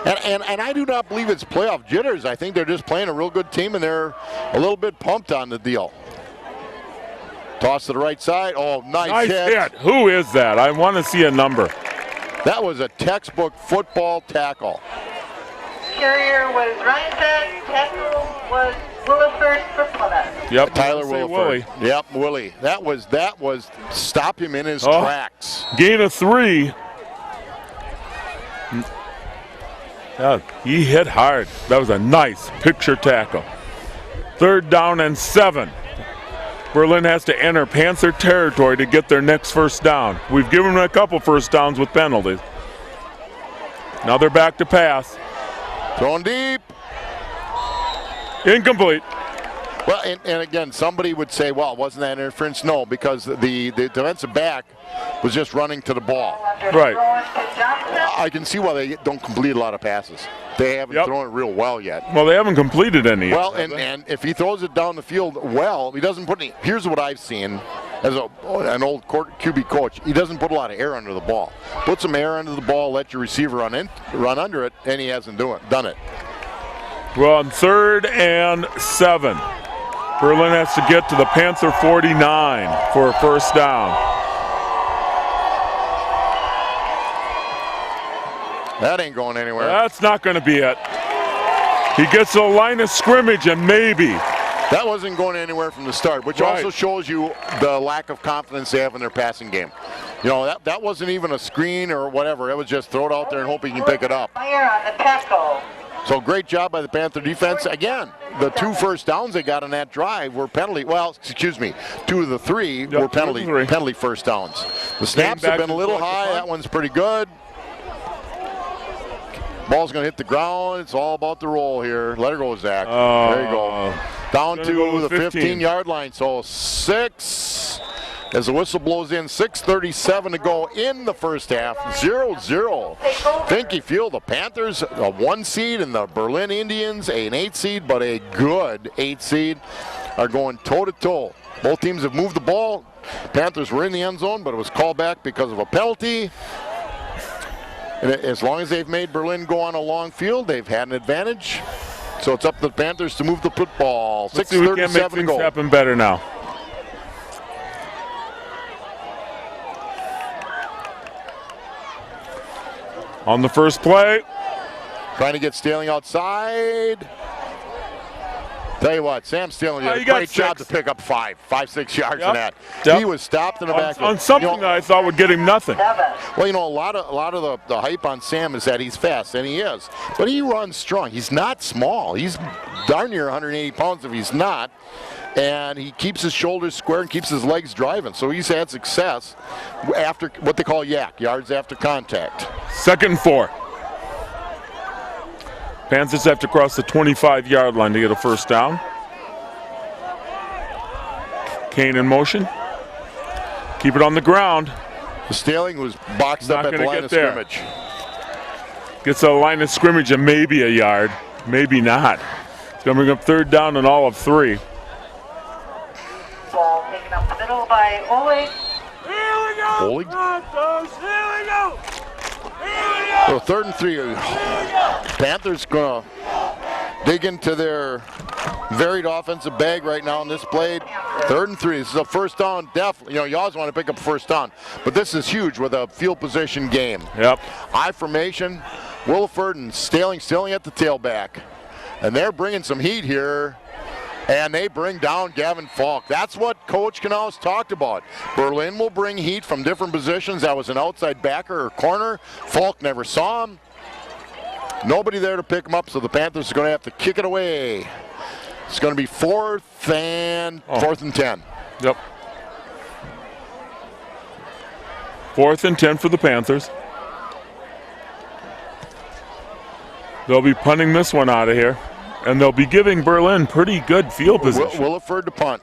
And I do not believe it's playoff jitters. I think they're just playing a real good team, and they're a little bit pumped on the deal. Toss to the right side. Oh, nice hit. Who is that? I want to see a number. That was a textbook football tackle. Carrier was Reinbeck. Tackle was Williford for Plymouth. Yep, Tyler Williford. Willie. Yep, Willie. That was stop him in his tracks. Gain of 3. Yeah, he hit hard. That was a nice picture tackle. 3rd down and 7. Berlin has to enter Panther territory to get their next first down. We've given them a couple first downs with penalties. Now they're back to pass. Throwing deep. Incomplete. Well, and again, somebody would say, well, wasn't that interference? No, because the defensive back was just running to the ball. Right. I can see why they don't complete a lot of passes. They haven't thrown it real well yet. Well, they haven't completed any yet. Well, and if he throws it down the field well, he doesn't put any. Here's what I've seen as an old QB coach. He doesn't put a lot of air under the ball. Put some air under the ball, let your receiver run under it, and he hasn't done it. Well, on 3rd and 7. Berlin has to get to the Panther 49 for a first down. That ain't going anywhere. That's not going to be it. He gets to the line of scrimmage and maybe. That wasn't going anywhere from the start, which also shows you the lack of confidence they have in their passing game. You know, that wasn't even a screen or whatever. It was just throw it out there and hope he can pick it up. Fire on the tackle. So great job by the Panther defense. Again, the 2 first downs they got on that drive were penalty. Well, excuse me, 2 of the 3 were penalty first downs. The snaps have been a little high. That one's pretty good. Ball's going to hit the ground. It's all about the roll here. Let her go, Zach. There you go. Down to the 15-yard line. So 6 as the whistle blows in. 6:37 to go in the first half. 0-0. Finke Field, the Panthers, a 1 seed, and the Berlin Indians, an 8 seed, but a good 8 seed, are going toe-to-toe. Both teams have moved the ball. Panthers were in the end zone, but it was called back because of a penalty. And as long as they've made Berlin go on a long field, they've had an advantage. So it's up to the Panthers to move the football. 6:37 to go. We can't make things happen better now. On the first play. Trying to get Staling outside. Tell you what, Sam Staling did a great job to pick up 5-6 yards in that. Yep. He was stopped in the back. On something that I thought would get him nothing. Well, you know, a lot of the hype on Sam is that he's fast, and he is. But he runs strong. He's not small. He's darn near 180 pounds if he's not. And he keeps his shoulders square and keeps his legs driving. So he's had success after what they call YAC, yards after contact. 2nd and 4. Panthers have to cross the 25-yard line to get a first down. Kane in motion. Keep it on the ground. Staling was boxed up at the line of scrimmage. Gets a line of scrimmage and maybe a yard. Maybe not. It's going to bring up 3rd down and all of 3. Ball taken up the middle by Oleg. Here we go. Oleg? Panthers, here we go. So 3rd and 3. Panthers going to dig into their varied offensive bag right now in this play. 3rd and 3. This is a first down. Definitely, you know, you always want to pick up a first down, but this is huge with a field position game. Yep. I formation. Williford and Staling at the tailback, and they're bringing some heat here. And they bring down Gavin Falk. That's what Coach Canals talked about. Berlin will bring heat from different positions. That was an outside backer or corner. Falk never saw him. Nobody there to pick him up, so the Panthers are going to have to kick it away. It's going to be 4th and 10. Yep. 4th and 10 for the Panthers. They'll be punting this one out of here. And they'll be giving Berlin pretty good field position. Williford to punt.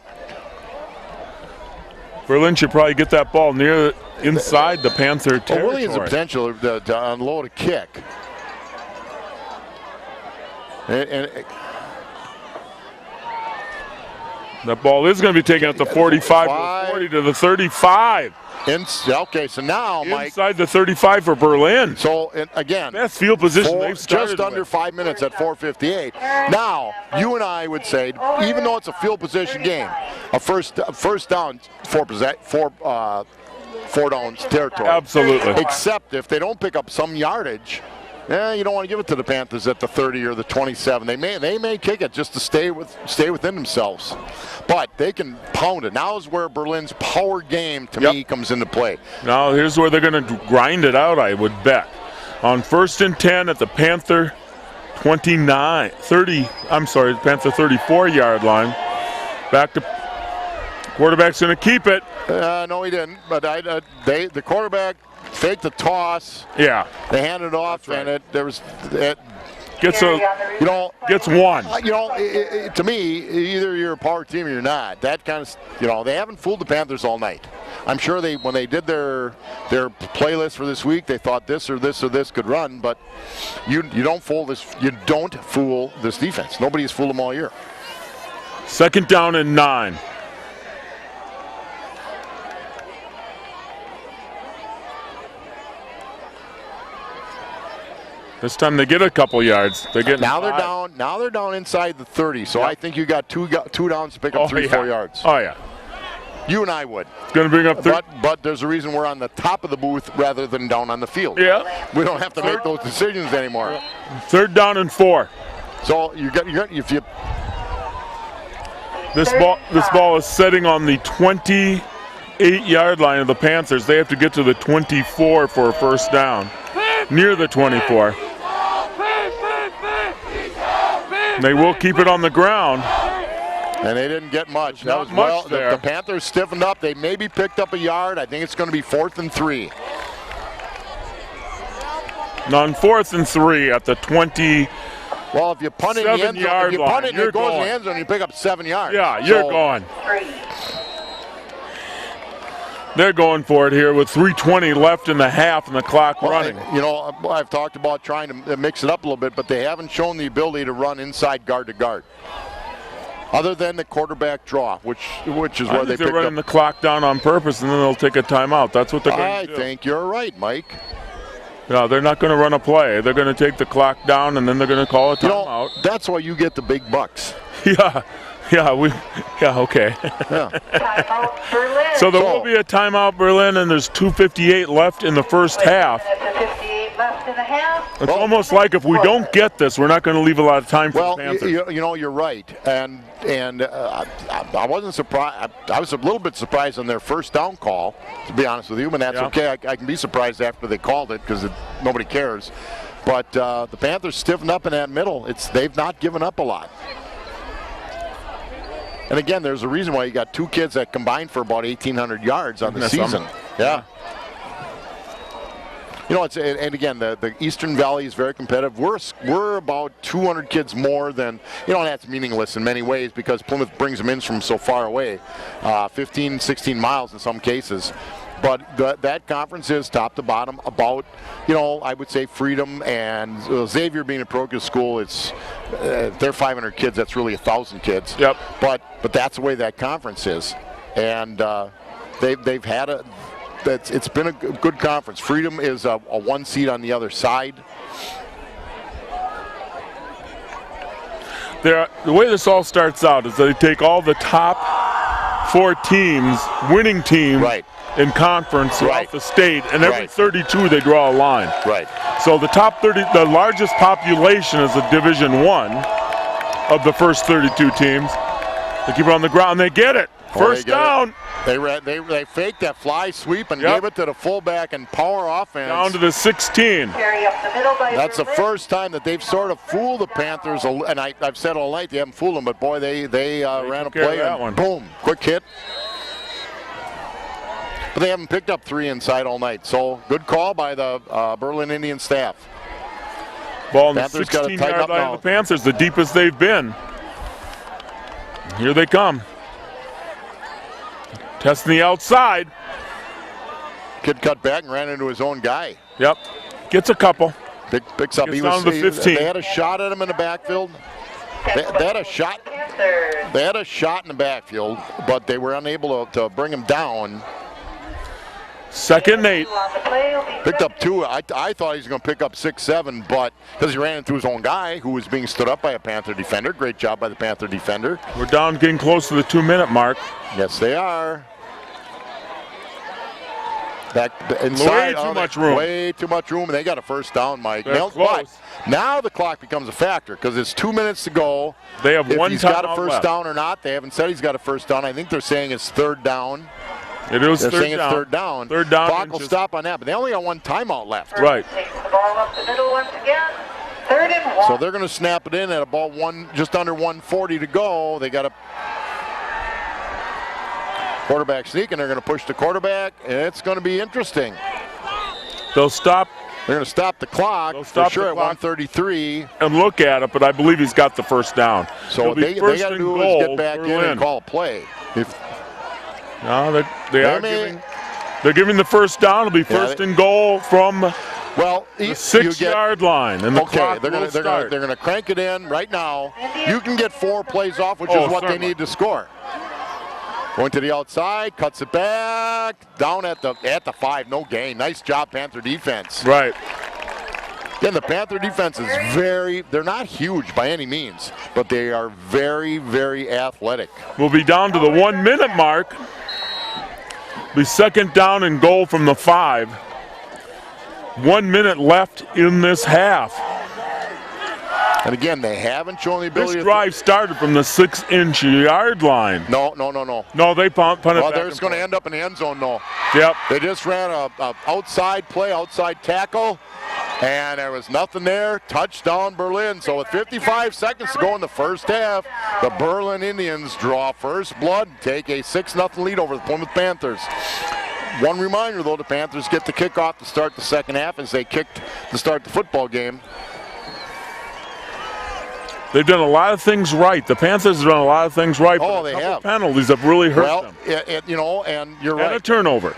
Berlin should probably get that ball near inside the Panther territory. Willie has the potential to unload a kick. And that ball is going to be taken at the 45 to the 40 to the 35. Okay, so now, Mike. Inside the 35 for Berlin. So, again. Best field position they've started just under 5 minutes at 4:58. Now, you and I would say, even though it's a field position game, a first down, four downs territory. Absolutely. Except if they don't pick up some yardage, you don't want to give it to the Panthers at the 30 or the 27. They may kick it just to stay within themselves. But they can pound it. Now is where Berlin's power game, to me, comes into play. Now here's where they're going to grind it out, I would bet. On 1st and 10 at the Panther the Panther 34-yard line. Back to quarterback's going to keep it. No, he didn't. But the quarterback faked the toss. Yeah. They handed it off, and gets one. To me, either you're a power team or you're not. That kind of, they haven't fooled the Panthers all night. I'm sure when they did their playlist for this week, they thought this or this or this could run, but you don't fool this. You don't fool this defense. Nobody's fooled them all year. 2nd down and 9. This time they get a couple yards. They're getting now they're down. Now they're down inside the 30. So I think you got two downs to pick up 3-4 yards. Oh yeah. You and I would. It's going to bring up. But there's a reason we're on the top of the booth rather than down on the field. Yeah. We don't have to make those decisions anymore. 3rd down and 4. So if you. This ball is setting on the 8-yard line of the Panthers. They have to get to the 24 for a first down. Near the 24. They will keep it on the ground. And they didn't get much. Not That was much there. The Panthers stiffened up. They maybe picked up a yard. I think it's going to be 4th and 3. Now on 4th and 3 at the 20. Well, if you punt it in the end zone, 7-yard if you punt line, it and you're it goes in going. the end zone, you pick up 7 yards. Yeah, you're So, going. 3. They're going for it here with 3:20 left in the half and the clock Well, running. You know, I've talked about trying to mix it up a little bit, but they haven't shown the ability to run inside guard to guard. Other than the quarterback draw, which is I where think they they're picked running up. the clock down on purpose, and then they'll take a timeout. That's what they're going I to do. think you're right, Mike. No, they're not going to run a play. They're going to take the clock down, and then they're going to call a You know, timeout. that's why you get the big bucks. Yeah, okay. Yeah. Timeout Berlin. So there So- will be a timeout, Berlin, and there's 2:58 left in the first half. Minutes and 58 left in the half. It's almost like if we don't get this, we're not going to leave a lot of time for Well, the Panthers. you know, you're right, and I wasn't surprised. I was a little bit surprised on their first down call, to be honest with you, but that's Yeah. okay. I can be surprised after they called it because nobody cares. But the Panthers stiffened up in that middle. They've not given up a lot. And again, there's a reason why you got 2 kids that combined for about 1,800 yards on the That's season. yeah. You know, and again, the Eastern Valley is very competitive. We're about 200 kids more than, you know, and that's meaningless in many ways because Plymouth brings them in from so far away, 15, 16 miles in some cases. But that conference is top to bottom about, you know, I would say freedom, and Xavier being a pro school, it's they're 500 kids. That's really 1,000 kids. Yep. But that's the way that conference is, and they've had it's been a good conference. Freedom is a 1 seed on the other side. The way this all starts out is they take all the top 4 teams, winning teams, Right. in conference throughout Right. the state, and every Right. 32 they draw a line. Right. So the top 30, the largest population is the Division I of the first 32 teams. They keep it on the ground, they get it. First They get it. down, They faked that fly sweep and Yep. gave it to the fullback and power offense. down to the 16. Carry up the middle by That's the Berlin. first time that they've sort of fooled the Panthers, and I've said all night they haven't fooled them, but boy, they ran a took care of play that and one. boom, quick hit. But they haven't picked up 3 inside all night, so good call by the Berlin Indian staff. Ball in the Panthers gotta tighten 16-yard up line now. of the Panthers, the deepest they've been. Here they come. Testing the outside. Kid cut back and ran into his own guy. Yep. Gets a couple. Picks up. Gets He down was. to the 15. They had a shot at him in the backfield. They had a shot. Panthers. They had a shot in the backfield, but they were unable to bring him down. Second and 8. On the play will be Picked up 2. I thought he was going to pick up 6, 7, but because he ran into his own guy who was being stood up by a Panther defender. Great job by the Panther defender. We're down, getting close to the 2-minute mark. Yes, they are. Back inside. Way too much room. Way too much room, and they got a first down, Mike. They're But close. now the clock becomes a factor because it's 2 minutes to go. They have If one he's got a timeout first left. down or not, they haven't said he's got a first down. I think they're saying it's 3rd down. It is They're saying third down. it's 3rd down. Third down. Clock will inches. stop on that, but they only got 1 timeout left. Right. takes the ball up the middle once again. 3rd and 1. So they're going to snap it in at about just under 1:40 to go. They got a quarterback sneak, and they're going to push the quarterback, and it's going to be interesting. They'll stop They're going to stop the clock They'll for stop sure the at clock. 133. and look at it, but I believe he's got the first down. So It'll what be they first got to and do goal, is get back in Berlin. and call a play. No, they are may- they're giving the first down. It'll be Yeah, first and goal from Well, the you 6-yard line, and the Okay, clock they're will going start. to crank it in right now. You can get 4 plays off, which Oh, is what certainly. they need to score. Going to the outside, cuts it back, down at the 5, no gain. Nice job, Panther defense. Right. Then the Panther defense is they're not huge by any means, but they are very, very athletic. We'll be down to the 1-minute mark. Be second down and goal from the 5. 1 minute left in this half. And again, they haven't shown the ability This to. drive started from the 6-inch yard line. No. No, they punted it Well, back they're and just going to forth. end up in the end zone, though. Yep. They just ran a outside play, outside tackle, and there was nothing there. Touchdown, Berlin. So with 55 seconds to go in the first half, the Berlin Indians draw first blood, take a 6-0 lead over the Plymouth Panthers. One reminder, though, the Panthers get the kickoff to start the second half as they kicked to start the football game. They've done a lot of things right. The Panthers have done a lot of things right. Oh, but they a couple have. penalties have really hurt Well, them. and you're And a right. turnover.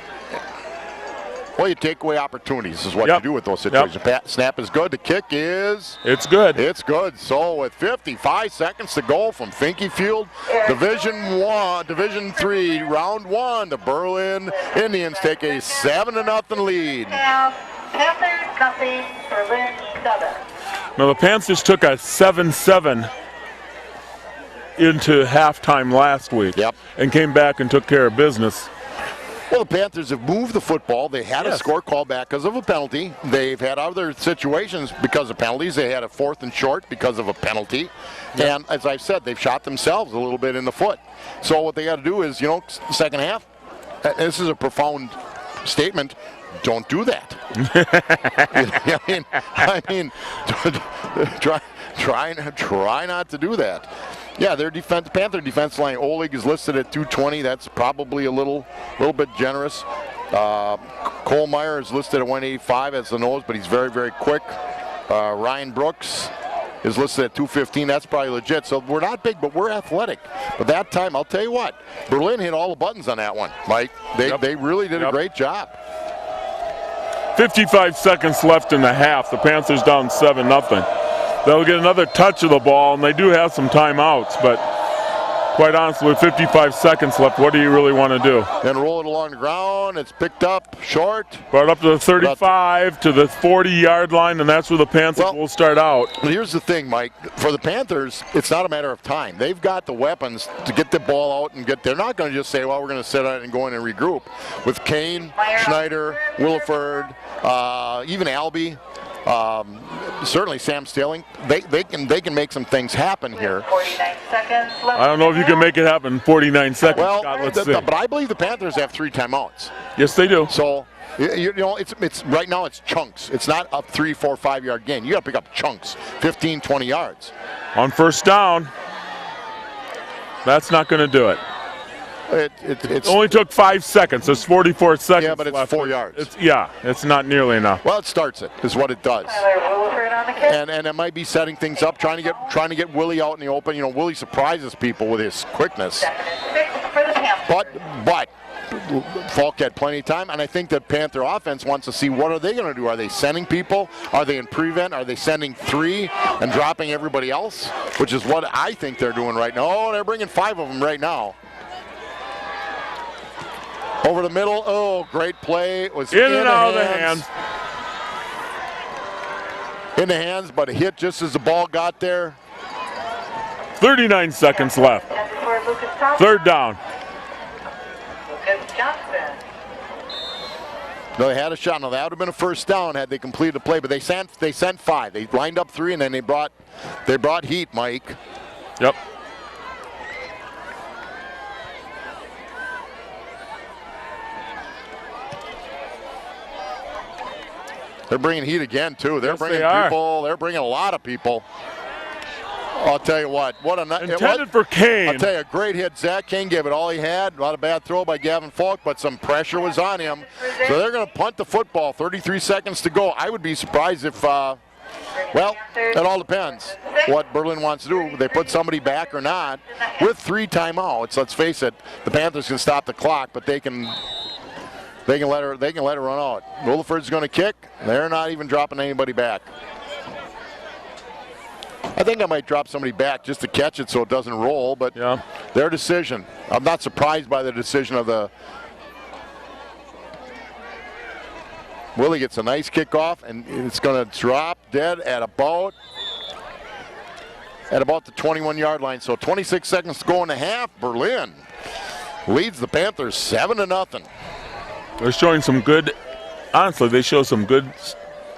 Well, you take away opportunities is what Yep. you do with those situations. Snap is good. The kick is... It's good. It's good. So with 55 seconds to go from Finke Field, Division 3, round 1, the Berlin Indians take a 7-0 lead. Now, Panthers nothing, Berlin 7. Now the Panthers took a 7-7 into halftime last week. Yep. And came back and took care of business. Well, the Panthers have moved the football. They had a Yes. score call back because of a penalty. They've had other situations because of penalties. They had a 4th and short because of a penalty. And as I've said, they've shot themselves a little bit in the foot. So what they got to do is, second half, this is a profound statement, don't do that. I mean, try not to do that. Yeah, their Panther defense line, Oleg is listed at 220. That's probably a little bit generous. Kohlmeyer is listed at 185 as the nose, but he's very, very quick. Ryan Brooks is listed at 215. That's probably legit. So we're not big, but we're athletic. But that time, I'll tell you what, Berlin hit all the buttons on that one, Mike. They really did a great job. 55 seconds left in the half. The Panthers down 7-0. They'll get another touch of the ball, and they do have some timeouts, but quite honestly, with 55 seconds left, what do you really want to do? Then roll it along the ground. It's picked up short. Brought up to the 35, to the 40-yard line, and that's where the Panthers will start out. But here's the thing, Mike. For the Panthers, it's not a matter of time. They've got the weapons to get the ball out and get. They're not going to just say, well, we're going to sit on it and go in and regroup. With Kane, Schneider, Williford, even Albie, certainly Sam Stilling, they can make some things happen here. 49 seconds left. I don't know if you can make it happen in 49 seconds, Well, Scott. Let's see. but I believe the Panthers have 3 timeouts. Yes, they do. So, it's right now it's chunks. It's not a 3, 4, 5 yard gain. You got to pick up chunks, 15, 20 yards. On first down, that's not going to do it. It's Only took 5 seconds. There's 44 seconds Yeah, but it's left. 4 yards. It's not nearly enough. Well, it starts it, is what it does. Tyler Williford on the kick. And it might be setting things up, trying to get Willie out in the open. Willie surprises people with his quickness. 7-6 for the Panthers. But Falk had plenty of time, and I think that Panther offense wants to see what are they going to do. Are they sending people? Are they in prevent? Are they sending 3 and dropping everybody else? Which is what I think they're doing right now. Oh, they're bringing 5 of them right now. Over the middle. Oh, great play. It was In and out of the hands. In the hands, but a hit just as the ball got there. 39 seconds left. And for Lucas Thompson. Third down. Lucas Johnson. No, they had a shot. No, that would have been a first down had they completed the play, but they sent 5. They lined up 3, and then they brought heat, Mike. Yep. They're bringing heat again, too. They're Yes, bringing they are. people. They're bringing a lot of people. I'll tell you what. Intended for Kane. I'll tell you, a great hit. Zach Kane gave it all he had. Not a bad throw by Gavin Falk, but some pressure was on him. So they're going to punt the football. 33 seconds to go. I would be surprised if, well, it all depends what Berlin wants to do. They put somebody back or not. With 3 timeouts, let's face it, the Panthers can stop the clock, but they can let her run out. Williford's going to kick. They're not even dropping anybody back. I think I might drop somebody back just to catch it so it doesn't roll, but their decision. I'm not surprised by the decision of the. Willie gets a nice kickoff, and it's going to drop dead at about the 21-yard line. So 26 seconds to go in the half. Berlin leads the Panthers 7-0. They're showing some good, honestly, they show some good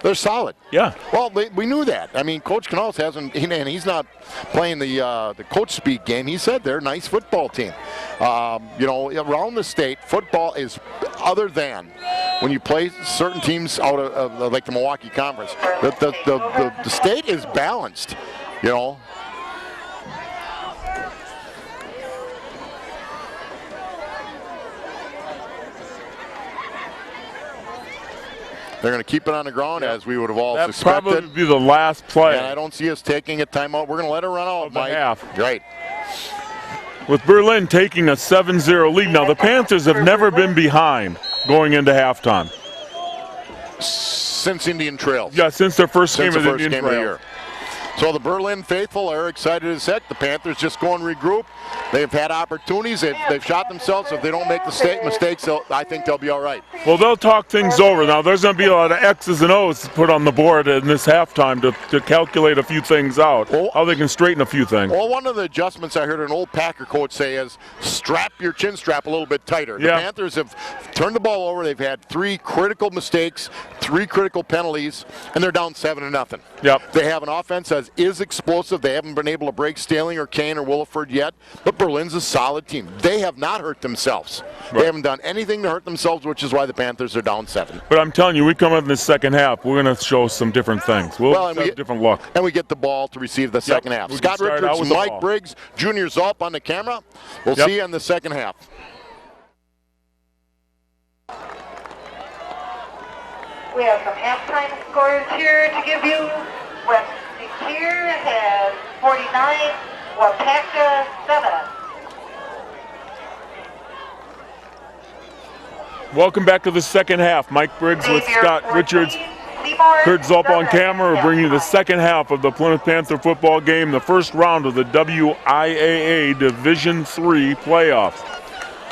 They're solid. Yeah. Well, we knew that. I mean, Coach Canals hasn't, and he's not playing the coach speak game. He said they're a nice football team. You know, around the state, football is, other than when you play certain teams out of like the Milwaukee Conference, the state is balanced. You know. They're going to keep it on the ground, as we would have all That'd suspected. probably be the last play. And I don't see us taking a timeout. We're going to let it run out, Of the Mike. half. Right. With Berlin taking a 7-0 lead. Now, the Panthers have never been behind going into halftime. Since Indian Trails. Yeah, since their first Since game the of first Indian game of the Trails. year. So the Berlin faithful are excited as heck. The Panthers just go and regroup. They've had opportunities. They've shot themselves. If they don't make the mistakes, I think they'll be all right. Well, they'll talk things over. Now, there's going to be a lot of X's and O's put on the board in this halftime to calculate a few things out, how they can straighten a few things. Well, one of the adjustments I heard an old Packer coach say is strap your chin strap a little bit tighter. The Panthers have turned the ball over. They've had 3 critical mistakes, 3 critical penalties, and they're down 7-0. Yep. They have an offense that is explosive. They haven't been able to break Staling or Kane or Williford yet, but Berlin's a solid team. They have not hurt themselves. Right. They haven't done anything to hurt themselves, which is why the Panthers are down 7. But I'm telling you, we come up in the second half, we're going to show some different things. We'll have a different look. And we get the ball to receive the second half. We Scott can start out Richards, with the Mike ball. Briggs, Junior Zolp on the camera. We'll see you in the second half. We have some halftime scores here to give you. West Secure has 49, Wapaka 7. Welcome back to the second half. Mike Briggs with Xavier Scott 14, Richards. Seymour Kurt Zolp on 7. camera will bring you the second half of the Plymouth Panther football game, the first round of the WIAA Division III playoffs.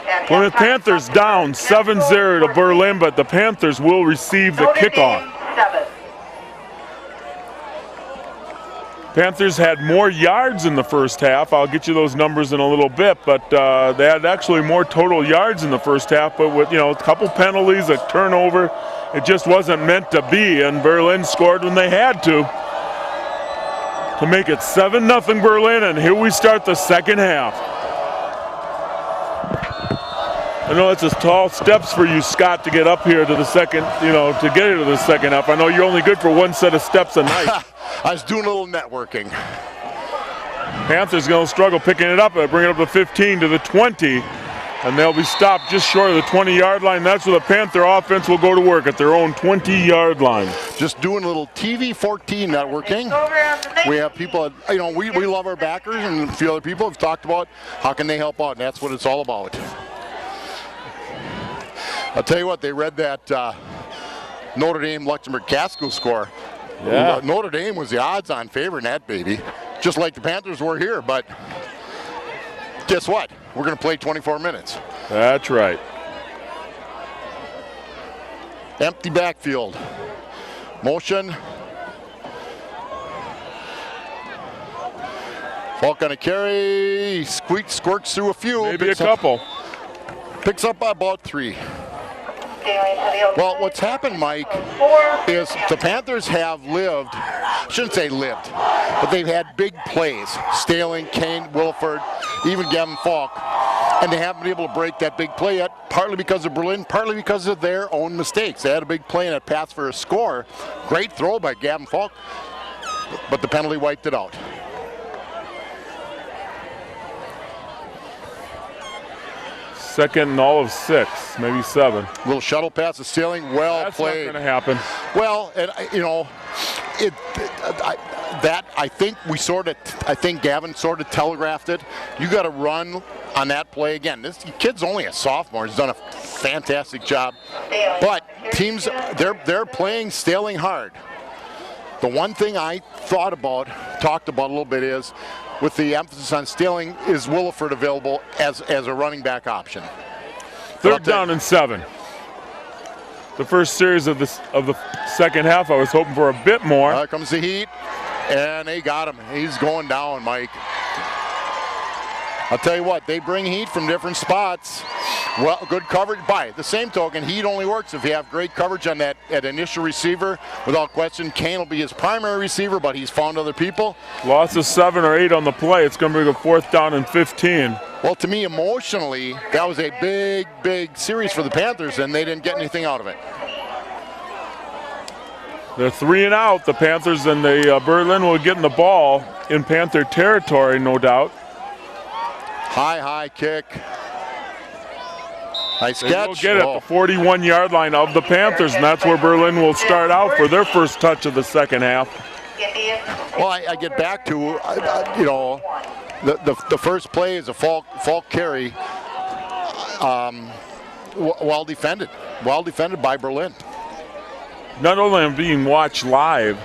At Plymouth halftime, Panthers down 7-0 to Berlin, but the Panthers will receive the Notre kickoff. Dame 7. Panthers had more yards in the first half. I'll get you those numbers in a little bit, but they had actually more total yards in the first half, but with, a couple penalties, a turnover, it just wasn't meant to be, and Berlin scored when they had to make it 7-0 Berlin, and here we start the second half. I know it's tall steps for you, Scott, to get up here to the second, to get into the second half. I know you're only good for one set of steps a night. I was doing a little networking. Panthers going to struggle picking it up. They bring it up to 15 to the 20, and they'll be stopped just short of the 20-yard line. That's where the Panther offense will go to work, at their own 20-yard line. Just doing a little TV-14 networking. We have people, we love our backers, and a few other people have talked about how can they help out, and that's what it's all about. I'll tell you what, they read that Notre Dame Luxembourg Casco score. Yeah. Notre Dame was the odds-on favorite in that baby, just like the Panthers were here, but guess what? We're going to play 24 minutes. That's right. Empty backfield. Motion. Falk on a carry. Squirts through a few. Maybe a couple. Picks up about 3. Well, what's happened, Mike, is the Panthers have lived, shouldn't say lived, but they've had big plays. Staling, Kane, Williford, even Gavin Falk. And they haven't been able to break that big play yet, partly because of Berlin, partly because of their own mistakes. They had a big play in that pass for a score. Great throw by Gavin Falk, but the penalty wiped it out. Second and all of 6, maybe 7. Little shuttle pass to Staling, well That's played. not going to happen. Well, and I think Gavin sort of telegraphed it. You got to run on that play again. This kid's only a sophomore. He's done a fantastic job. But teams, they're playing Staling hard. The one thing I talked about a little bit is, with the emphasis on Staling, is Williford available as a running back option? Third down and 7. The first series of the second half, I was hoping for a bit more. Here comes the heat, and they got him. He's going down, Mike. I'll tell you what, they bring heat from different spots. Well, good coverage. By the same token, heat only works if you have great coverage on that initial receiver. Without question, Kane will be his primary receiver, but he's found other people. Loss of 7 or 8 on the play. It's going to be a 4th down and 15. Well, to me, emotionally, that was a big, big series for the Panthers, and they didn't get anything out of it. They're 3 and out. The Panthers and the Berlin will get in the ball in Panther territory, no doubt. High kick. Nice They catch. will get it at the 41-yard line of the Panthers, and that's where Berlin will start out for their first touch of the second half. Well, I get back to, you know, the first play is a fault carry. Well defended by Berlin. Not only am I being watched live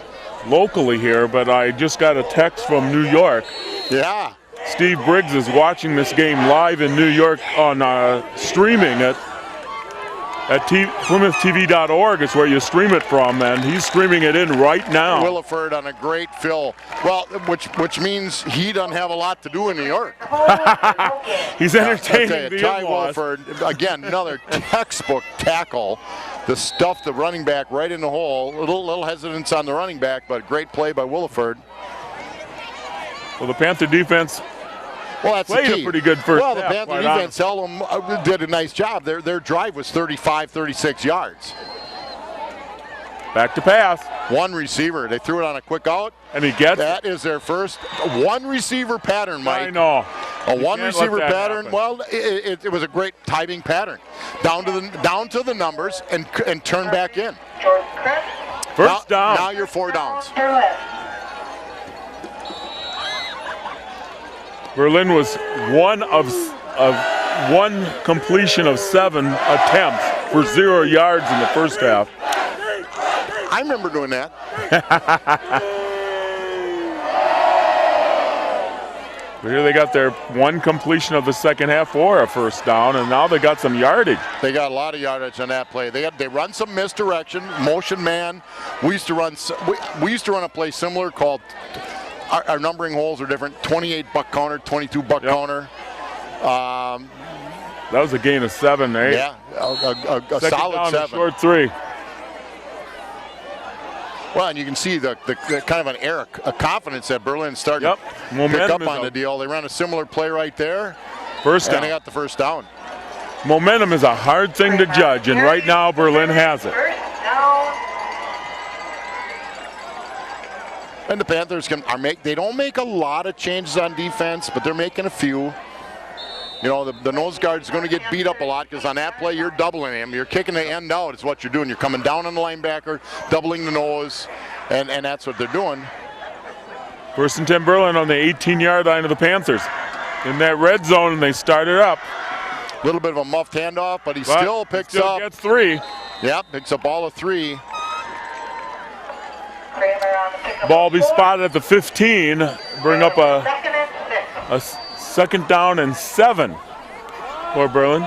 locally here, but I just got a text from New York. Yeah. Steve Briggs is watching this game live in New York on streaming at PlymouthTV.org is where you stream it from, and he's streaming it in right now. Williford on a great fill. Well, which means he doesn't have a lot to do in New York. He's entertaining the Ty in-laws. Williford, again, another textbook tackle. The stuff the running back right in the hole. A little hesitance on the running back, but great play by Williford. Well, the Panther defense Well, that's played the key. a pretty good first Well, the half, Panther quite defense held them, did a nice job. Their drive was 35, 36 yards. Back to pass. One receiver. They threw it on a quick out. And he gets That is their first one receiver pattern, Mike. I know. A You one can't receiver let that pattern. happen. Well, it was a great timing pattern. Down to the numbers and turn back in. First now, down. Now you're 4 downs. Berlin was one completion of 7 attempts for 0 yards in the first half. I remember doing that. But here they got their 1 completion of the second half for a first down, and now they got some yardage. They got a lot of yardage on that play. They run some misdirection, motion man. We used to run a play similar called. Our numbering holes are different. 28 buck counter, 22 buck counter. That was a gain of 7, 8. Yeah, a Second solid down, 7. a short 3. Well, and you can see the kind of a confidence that Berlin started Yep. to pick Momentum up is on the up. deal. They ran a similar play right there, First and they down. got the first down. Momentum is a hard thing to judge, and right now Berlin has it. First down. And the Panthers they don't make a lot of changes on defense, but they're making a few. You know, the nose guard is going to get beat up a lot because on that play you're doubling him. You're kicking the end out is what you're doing. You're coming down on the linebacker, doubling the nose, and that's what they're doing. First and 10 Berlin on the 18-yard line of the Panthers. In that red zone, and they started up. A little bit of a muffed handoff, but he But still picks still up. gets 3. Yep, picks up all of 3. Kramer on the pickup. Ball be spotted at the 15. Bring up a Second and 6. second down and 7 for Berlin.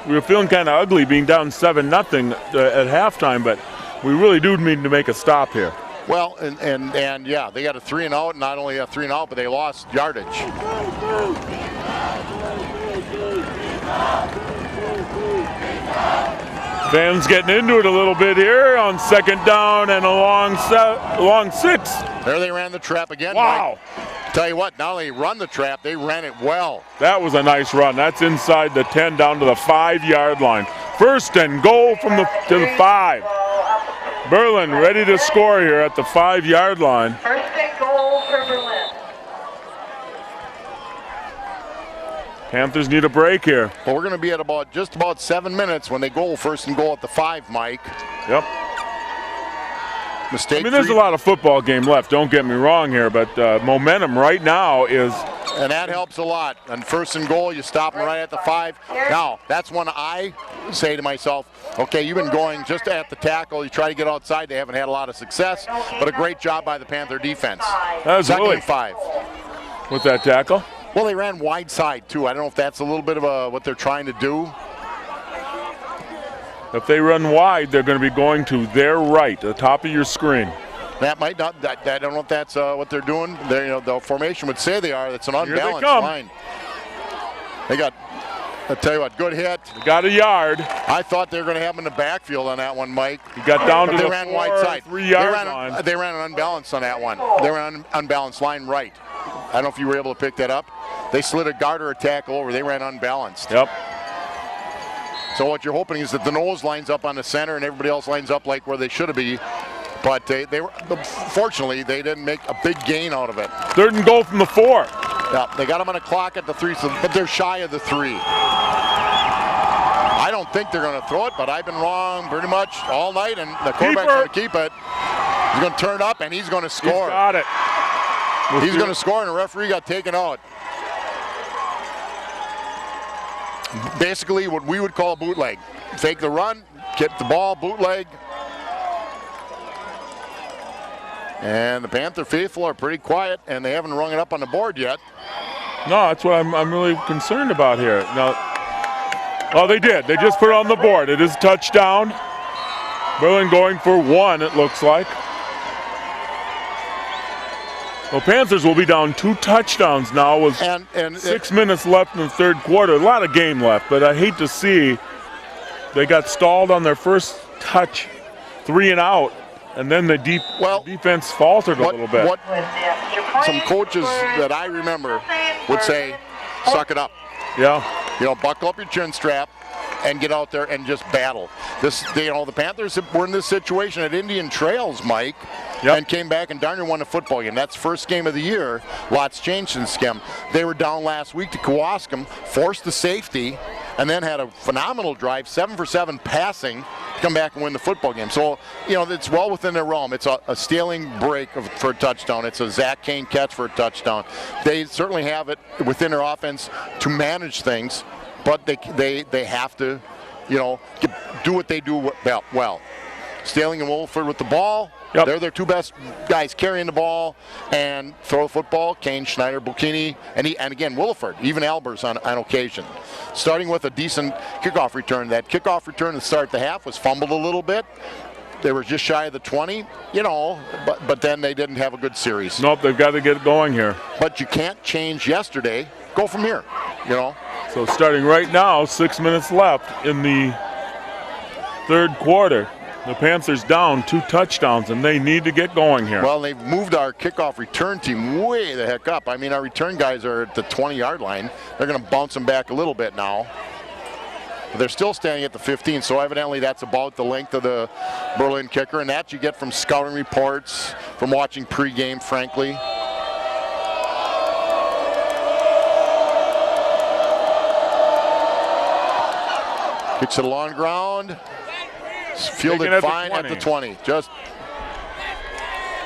We were feeling kind of ugly being down 7-0 at halftime, but we really do need to make a stop here. Well, and yeah, they got a 3 and out. Not only a 3 and out, but they lost yardage. Fans getting into it a little bit here on second down and a long 6. There they ran the trap again. Wow. Mike. Tell you what, not only run the trap, they ran it well. That was a nice run. That's inside the 10 down to the 5-yard line. First and goal from to the 5. Berlin ready to score here at the 5-yard line. First and goal for Berlin. Panthers need a break here. But we're going to be at just about 7 minutes when they go first and goal at the 5, Mike. Yep. Mistake. I mean, there's a lot of football game left. Don't get me wrong here, but momentum right now is. And that helps a lot. On first and goal, you stop them right at the 5. Now, that's when I say to myself, okay, you've been going just at the tackle. You try to get outside. They haven't had a lot of success, but a great job by the Panther defense. That was Second really and 5. with that tackle. Well, they ran wide side, too. I don't know if that's a little bit of what they're trying to do. If they run wide, they're going to be going to their right, the top of your screen. That might not. I don't know if that's what they're doing. The formation would say they are. That's an they unbalanced come. line. They got. I'll tell you what. Good hit. They got a yard. I thought they were going to have him in the backfield on that one, Mike. He got down to But the they ran wide side. 3-yard line. They ran an unbalanced on that one. They ran an unbalanced line right. I don't know if you were able to pick that up. They slid a guard or a tackle over. They ran unbalanced. Yep. So what you're hoping is that the nose lines up on the center and everybody else lines up like where they should be. But fortunately, they didn't make a big gain out of it. 3rd and goal from the 4. Yeah, they got them on a clock at the 3, but they're shy of the 3. I don't think they're going to throw it, but I've been wrong pretty much all night, and the quarterback's going to keep it. He's going to turn it up, and he's going to score. He's got it. He's going to score, and the referee got taken out. Basically, what we would call a bootleg. Fake the run, get the ball, bootleg. And the Panther faithful are pretty quiet, and they haven't rung it up on the board yet. No, that's what I'm really concerned about here. Now, well, they did. They just put it on the board. It is a touchdown. Berlin going for 1, it looks like. Well, Panthers will be down 2 touchdowns now with 6 minutes left in the 3rd quarter. A lot of game left, but I hate to see they got stalled on their first touch, 3 and out, and then the defense faltered a little bit. What some coaches that I remember would say, suck it up. Yeah. Buckle up your chin strap and get out there and just battle. The Panthers were in this situation at Indian Trails, Mike, and came back and darn near won the football game. That's first game of the year. Lots changed since Skem. They were down last week to Kewaskum, forced the safety, and then had a phenomenal drive, 7 for 7 passing, to come back and win the football game. So, it's well within their realm. It's a stealing break for a touchdown. It's a Zach Kane catch for a touchdown. They certainly have it within their offense to manage things, but they have to, do what they do well. Staling and Williford with the ball. Yep. They're their 2 best guys carrying the ball and throw the football. Kane, Schneider, Bukini, and again Williford, even Albers on occasion. Starting with a decent kickoff return. That kickoff return to start the half was fumbled a little bit. They were just shy of the 20, but then they didn't have a good series. Nope, they've got to get going here. But you can't change yesterday. Go from here, So starting right now, 6 minutes left in the 3rd quarter. The Panthers down 2 touchdowns, and they need to get going here. Well, they've moved our kickoff return team way the heck up. I mean, our return guys are at the 20-yard line. They're going to bounce them back a little bit now. But they're still standing at the 15, so evidently that's about the length of the Berlin kicker, and that you get from scouting reports, from watching pregame, frankly. Kicks it along ground. Fielded fine at the 20. Just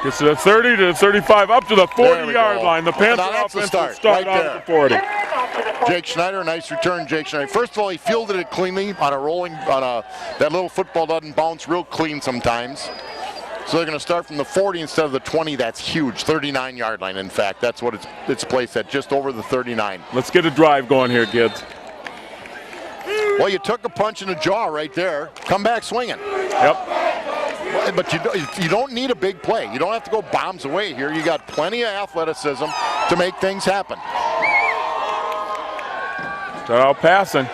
gets to the 30 to the 35, up to the 40-yard line. The Panther offense will start right out at the 40. Jake Schneider, nice return, Jake Schneider. First of all, he fielded it cleanly on a rolling, that little football doesn't bounce real clean sometimes. So they're going to start from the 40 instead of the 20. That's huge, 39-yard line, in fact. That's what it's placed at, just over the 39. Let's get a drive going here, kids. Well, you took a punch in the jaw right there. Come back swinging. Yep. But you don't need a big play. You don't have to go bombs away here. You got plenty of athleticism to make things happen. Start out passing.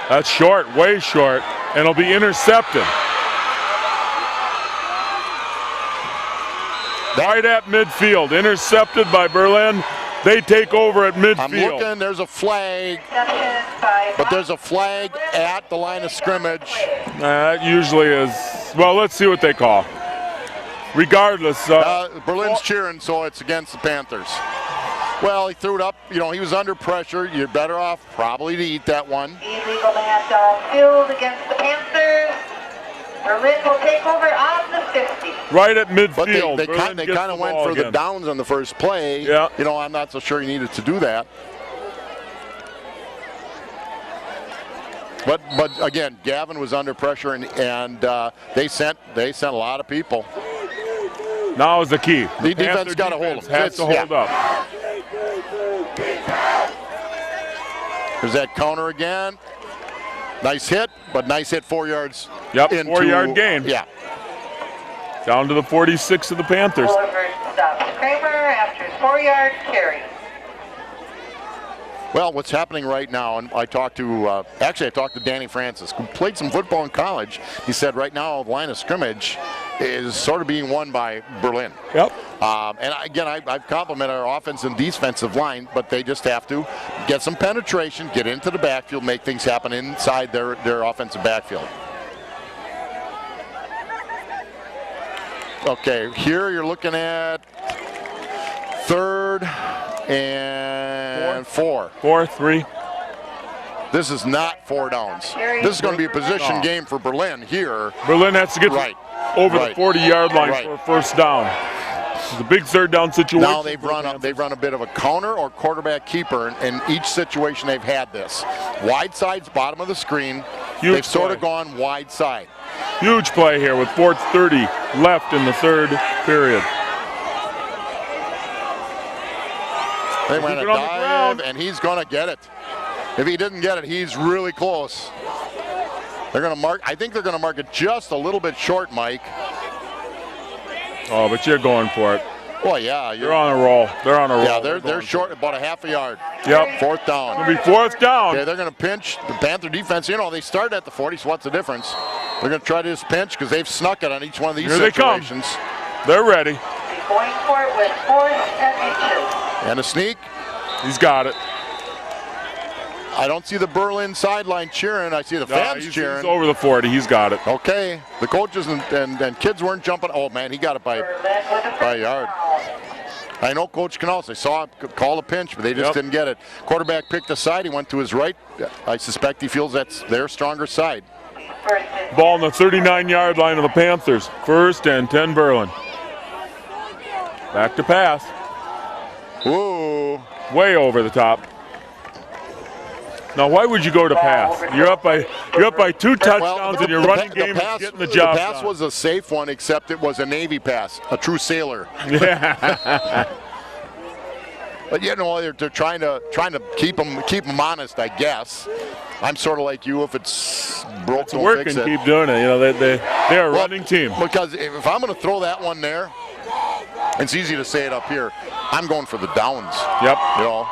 That's short, way short, and it'll be intercepted. Right at midfield, intercepted by Berlin. They take over at midfield. I'm looking, there's a flag, but there's a flag at the line of scrimmage. That usually is, well, let's see what they call. Regardless. Berlin's cheering, so it's against the Panthers. Well, he threw it up, he was under pressure. You're better off probably to eat that one. Illegal man downfield against the Panthers. Berlin will take over on the 50. Right at midfield. But they kind of went for the downs on the first play. Yeah. I'm not so sure he needed to do that. But again, Gavin was under pressure, and they sent a lot of people. Now is the key. The defense got to hold them. Has to hold up. There's that counter again. Nice hit, but nice hit 4 yards. Yep, 4-yard gain. Yeah. Down to the 46 of the Panthers. Boulevard stops Kramer after his 4-yard carry. Well, what's happening right now, and I talked to Danny Francis, who played some football in college. He said right now the line of scrimmage is sort of being won by Berlin. Yep. I've complimented our offensive and defensive line, but they just have to get some penetration, get into the backfield, make things happen inside their offensive backfield. Okay, here you're looking at 3rd and 4. 3. This is not 4 downs. This is going to be a position game for Berlin here. Berlin has to get over the 40-yard line for a first down. It's a big 3rd down situation. Now they've run a bit of a counter or quarterback keeper in each situation they've had this. Wide sides, bottom of the screen. They've sort of gone wide side. Huge play here with 4:30 left in the 3rd period. They ran a dive, and he's going to get it. If he didn't get it, he's really close. They're going to mark. I think they're going to mark it just a little bit short, Mike. Oh, but you're going for it. Well, yeah. They're on a roll. They're on a roll. Yeah, they're short about a half a yard. Yep. 4th down. It'll be 4th down. Okay, they're going to pinch the Panther defense. You know, they started at the 40, so what's the difference? They're going to try to just pinch because they've snuck it on each one of these situations. They come. They're ready. Going for it with 4th and inches. And a sneak. He's got it. I don't see the Berlin sideline cheering. I see the fans cheering. He's over the 40. He's got it. Okay. The coaches and kids weren't jumping. Oh, man, he got it by a yard. I know Coach Knauss. I saw him call a pinch, but they just didn't get it. Quarterback picked a side. He went to his right. I suspect he feels that's their stronger side. Ball on the 39-yard line of the Panthers. 1st and 10 Berlin. Back to pass. Ooh. Way over the top. Now, why would you go to pass? You're up by 2 touchdowns, and your running game is getting the job done. The pass was a safe one, except it was a Navy pass, a true sailor. Yeah. But you know, they're trying to keep them honest, I guess. I'm sort of like you. If it's broke, don't fix it. Keep doing it. You know, they're a running team. Because if I'm going to throw that one there, it's easy to say it up here. I'm going for the downs. Yep. You know.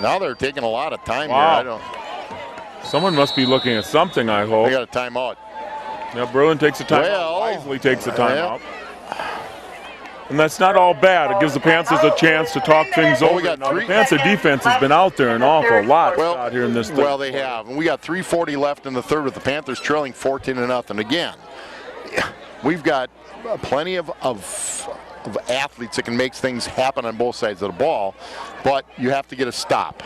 Now they're taking a lot of time here. Someone must be looking at something, I hope. They got a timeout. Yeah, Berlin takes a timeout. Wisely takes a timeout. And that's not all bad. It gives the Panthers a chance to talk things over. Now, the Panther defense has been out there an awful lot out here in this thing. Well, they have. And we got 3:40 left in the 3rd with the Panthers trailing 14-0. Again, we've got plenty of athletes that can make things happen on both sides of the ball, but you have to get a stop.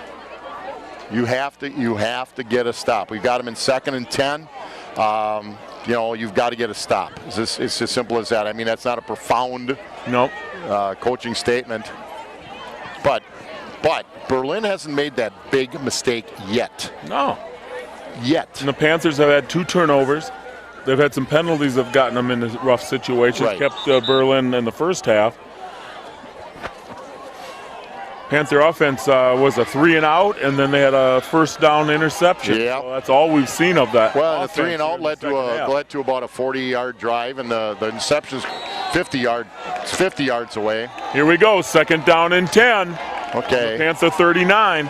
You have to get a stop. We've got them in 2nd and 10. You know, you've got to get a stop. It's as simple as that. I mean, that's not a profound coaching statement. But Berlin hasn't made that big mistake yet. No. Yet. And the Panthers have had 2 turnovers. They've had some penalties that have gotten them into rough situations, kept Berlin in the first half. Panther offense was a 3-and-out, and then they had a first down interception. Yeah, so that's all we've seen of that. Well, the 3-and-out led to about a 40-yard drive, and the interception's 50 yards away. Here we go, 2nd down and 10. Okay. Panther 39.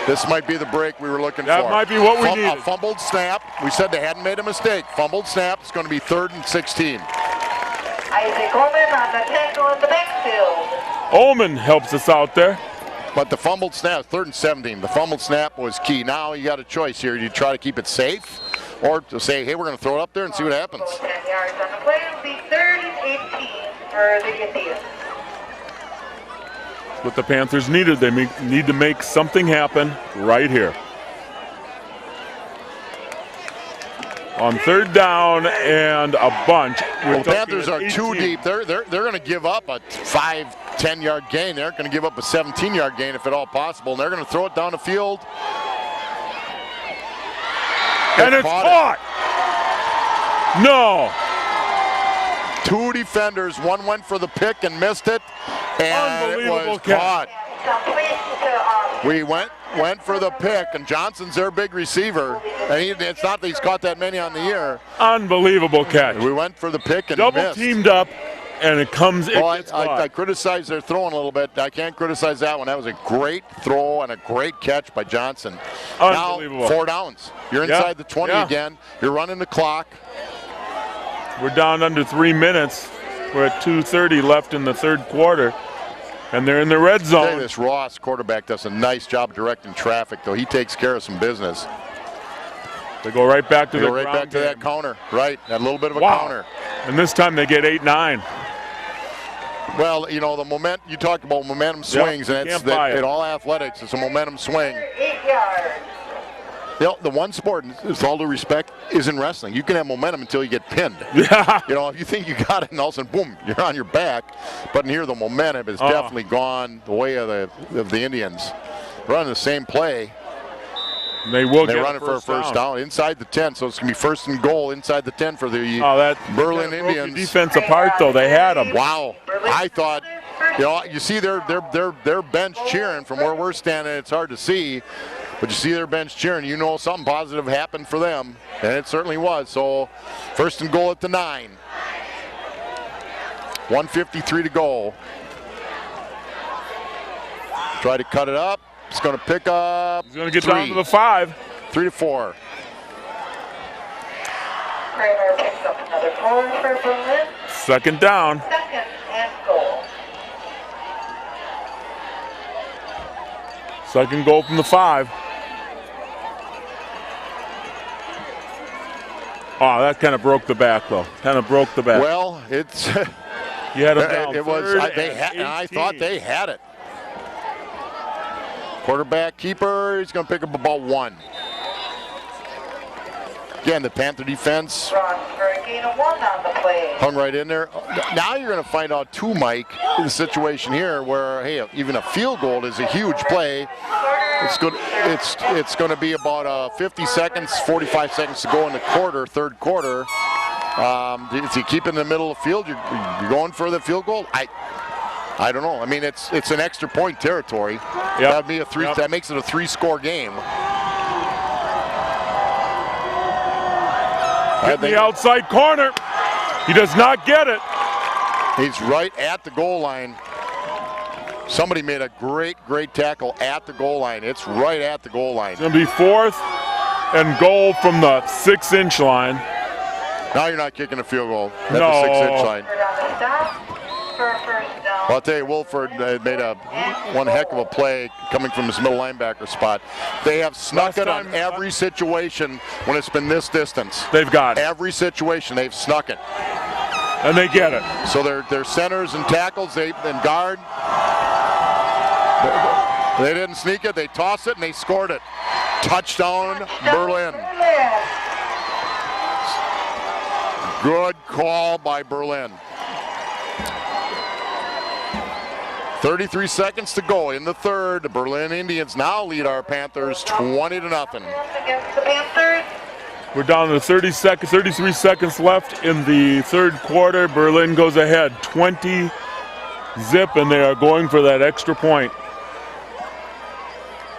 This might be the break we were looking for. That might be what we needed. A fumbled snap. We said they hadn't made a mistake. Fumbled snap. It's going to be 3rd and 16. Isaac Ullman on the tackle in the backfield. Ullman helps us out there. But the fumbled snap, 3rd and 17. The fumbled snap was key. Now you got a choice here. You try to keep it safe, or to say, hey, we're going to throw it up there and see what happens. 10 yards on the play. It'll be 3rd and 18 for the Indians. What the Panthers needed. They need to make something happen right here. On 3rd down and a bunch. Well, the Panthers are 2 deep. They're going to give up a 5-10 yard gain. They're going to give up a 17-yard gain if at all possible. And they're going to throw it down the field. And it's caught. No. 2 defenders. One went for the pick and missed it. And it was caught. touchdown, please. We went for the pick, and Johnson's their big receiver. And it's not that he's caught that many on the year. Unbelievable catch. We went for the pick and Double missed. teamed up, and it comes. Well, It gets I caught. criticize their throwing a little bit. I can't criticize that one. That was a great throw and a great catch by Johnson. Unbelievable. Now, 4 downs. You're Yeah, inside the 20 yeah. again. You're running the clock. We're down under 3 minutes. We're at 2:30 left in the third quarter, and they're in the red Hey, zone. this Ross quarterback does a nice job directing traffic, though. He takes care of some business. They go right back to They the go right ground back to that game. counter. Right, that little bit of a Wow. counter. And this time they get 8-9. Well, you know, the moment you talked about momentum swings, and it's can't buy it. in all athletics, it's a momentum swing. 8 yards. You know, the one sport, with all due respect, is in wrestling. You can have momentum until you get pinned. Yeah. You know, if you think you got it, and all of a sudden, boom, you're on your back. But in here, the momentum has definitely gone the way of the Indians. Running the same play. They will They get run it for a first down inside the 10, so it's going to be first and goal inside the 10 for the Oh, that Berlin that broke the Indians. defense apart, though. They had them. Wow. I thought, you know, you see their bench cheering from where we're standing. It's hard to see, but you see their bench cheering. You know something positive happened for them, and it certainly was. So first and goal at the 9. 1:53 to go. Try to cut it up. It's going to pick up. He's going to get 3. down to the 5. 3 to 4. Kramer picks up another 4 for Berlin. Second down. Second and goal. Second goal from the 5. Oh, that kind of broke the back, though. Kind of broke the back. Well, it's You had them down. it was. Third And I 18. thought they had it. Quarterback keeper. He's going to pick up about 1. Again, the Panther defense Ross for a gain of 1 on the play. hung right in there. Now you're going to find out too, Mike, in the situation here where, hey, even a field goal is a huge play. It's good. It's going to be about 50 seconds, 45 seconds to go in the quarter, third quarter. If you keep in the middle of the field, you're going for the field goal. I don't know. I mean, it's an extra point territory. Yep. That'd be a 3. Yep. That makes it a 3-score game. In the outside corner. He does not get it. He's right at the goal line. Somebody made a great tackle at the goal line. It's right at the goal line. It's going to be 4th and goal from the 6-inch line. Now you're not kicking a field goal at No. the 6-inch line. Third on the stop for a first down. Well, I'll tell you, Wilford made one heck of a play coming from his middle linebacker spot. They have snuck Last it on time- every situation when it's been this distance. They've got it. Every situation they've snuck it. And they get it. So their centers and tackles, and guard. They didn't sneak it. They tossed it and they scored it. Touchdown, Berlin. Good call by Berlin. 33 seconds to go in the third. The Berlin Indians now lead our Panthers 20-0. Against the Panthers. We're down to 33 seconds left in the third quarter. Berlin goes ahead 20-0, and they are going for that extra point.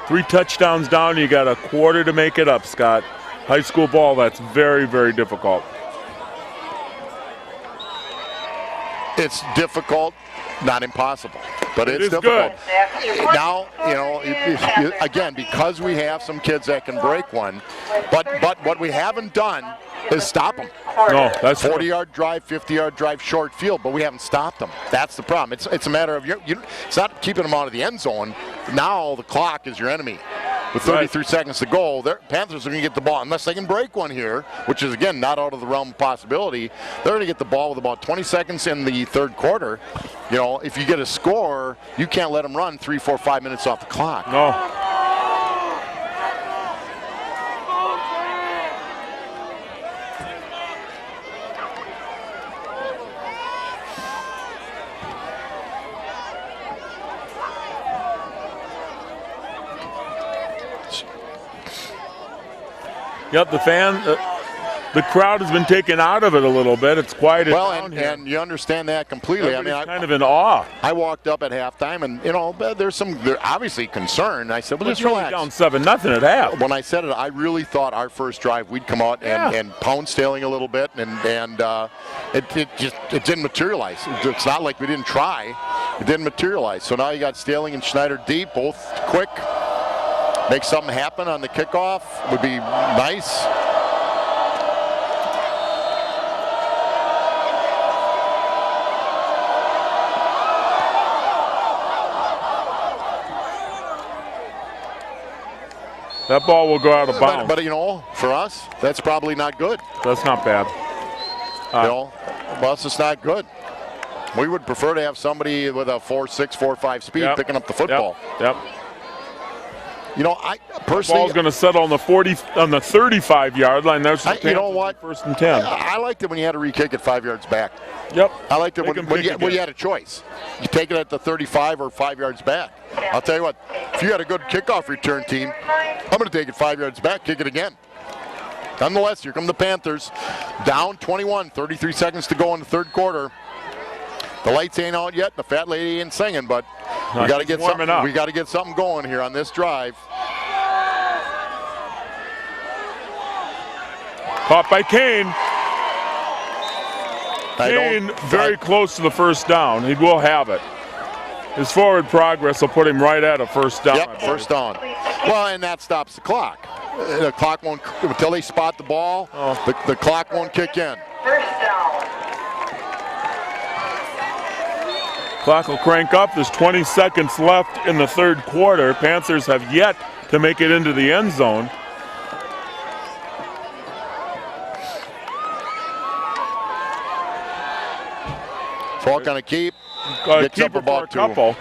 3 touchdowns down. You got a quarter to make it up, Scott. High school ball, that's very, very difficult. It's difficult, not impossible, but It it's is difficult. good. Now, you know, again, because we have some kids that can break one, but what we haven't done is stop them. No, that's 40-yard drive, 50-yard drive, short field, but we haven't stopped them. That's the problem. It's a matter of it's not keeping them out of the end zone. Now the clock is your enemy. With 33 seconds to go, the Panthers are going to get the ball. Unless they can break one here, which is, again, not out of the realm of possibility, they're going to get the ball with about 20 seconds in the third quarter. You know, if you get a score, you can't let them run 3, 4, 5 minutes off the clock. No. Yep, the the crowd has been taken out of it a little bit. It's quieted down here. And you understand that completely. I mean, Everybody's kind of in awe. I walked up at halftime, and there's they're obviously concerned. I said, "Well, just You're only relax." down 7-0 at half. When I said it, I really thought our first drive we'd come out and pound Staling a little bit, and it didn't materialize. It's not like we didn't try; it didn't materialize. So now you got Staling and Schneider deep, both quick. Make something happen on the kickoff would be nice. That ball will go out of bounds. But for us, that's probably not good. That's not bad. For us, it's not good. We would prefer to have somebody with a 4.6, 4.5 speed picking up the football. Yep. I personally, ball's going to settle on the 35-yard line. That's you know what? First and 10. I liked it when you had to re-kick it 5 yards back. Yep. I liked it when you had a choice. You take it at the 35 or 5 yards back. I'll tell you what, if you had a good kickoff return team, I'm going to take it 5 yards back, kick it again. Nonetheless, here come the Panthers. Down 21, 33 seconds to go in the third quarter. The lights ain't out yet. The fat lady ain't singing, but we got to get something. We got to get something going here on this drive. Caught by Kane. Kane very close to the first down. He will have it. His forward progress will put him right at a first down. Yep, first down. Well, and that stops the clock. The clock won't, until they spot the ball, the clock won't kick in. First down. Clock will crank up. There's 20 seconds left in the third quarter. Panthers have yet to make it into the end zone. Falk on a keep. Keeper for a couple.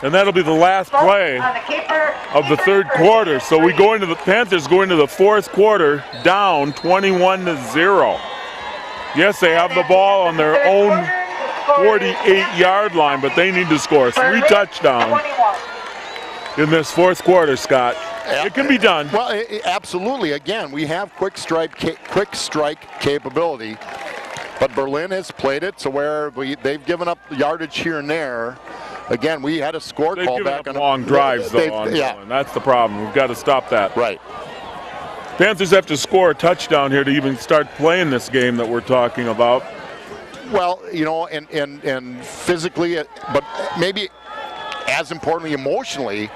And that'll be the last play of the third quarter. So we go into the Panthers go into the fourth quarter down 21-0. Yes, they have the ball on their own 48-yard line, but they need to score 3 touchdowns in this fourth quarter, Scott. It can be done. Well, absolutely. Again, we have quick strike capability, but Berlin has played it to where they've given up yardage here and there. Again, we had a score call back on long drives, though. That's the problem. We've got to stop that. Right. Panthers have to score a touchdown here to even start playing this game that we're talking about. Well, and physically, but maybe as importantly, emotionally,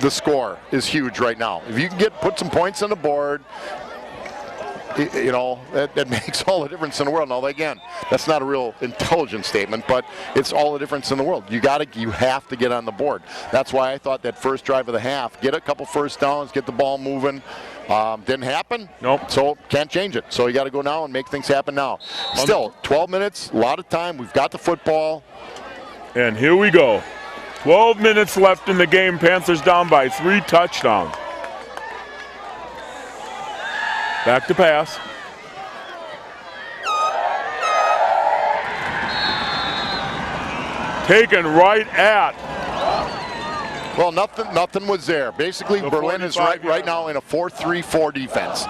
the score is huge right now. If you can put some points on the board, that makes all the difference in the world. Now, again, that's not a real intelligent statement, but it's all the difference in the world. You have to get on the board. That's why I thought that first drive of the half, get a couple first downs, get the ball moving. Didn't happen. Nope. So can't change it. So you got to go now and make things happen now. Still, 12 minutes, a lot of time. We've got the football. And here we go. 12 minutes left in the game. Panthers down by 3 touchdowns. Back to pass. Taken right at. Well, nothing was there. Basically, Berlin is right now in a 4-3-4 defense.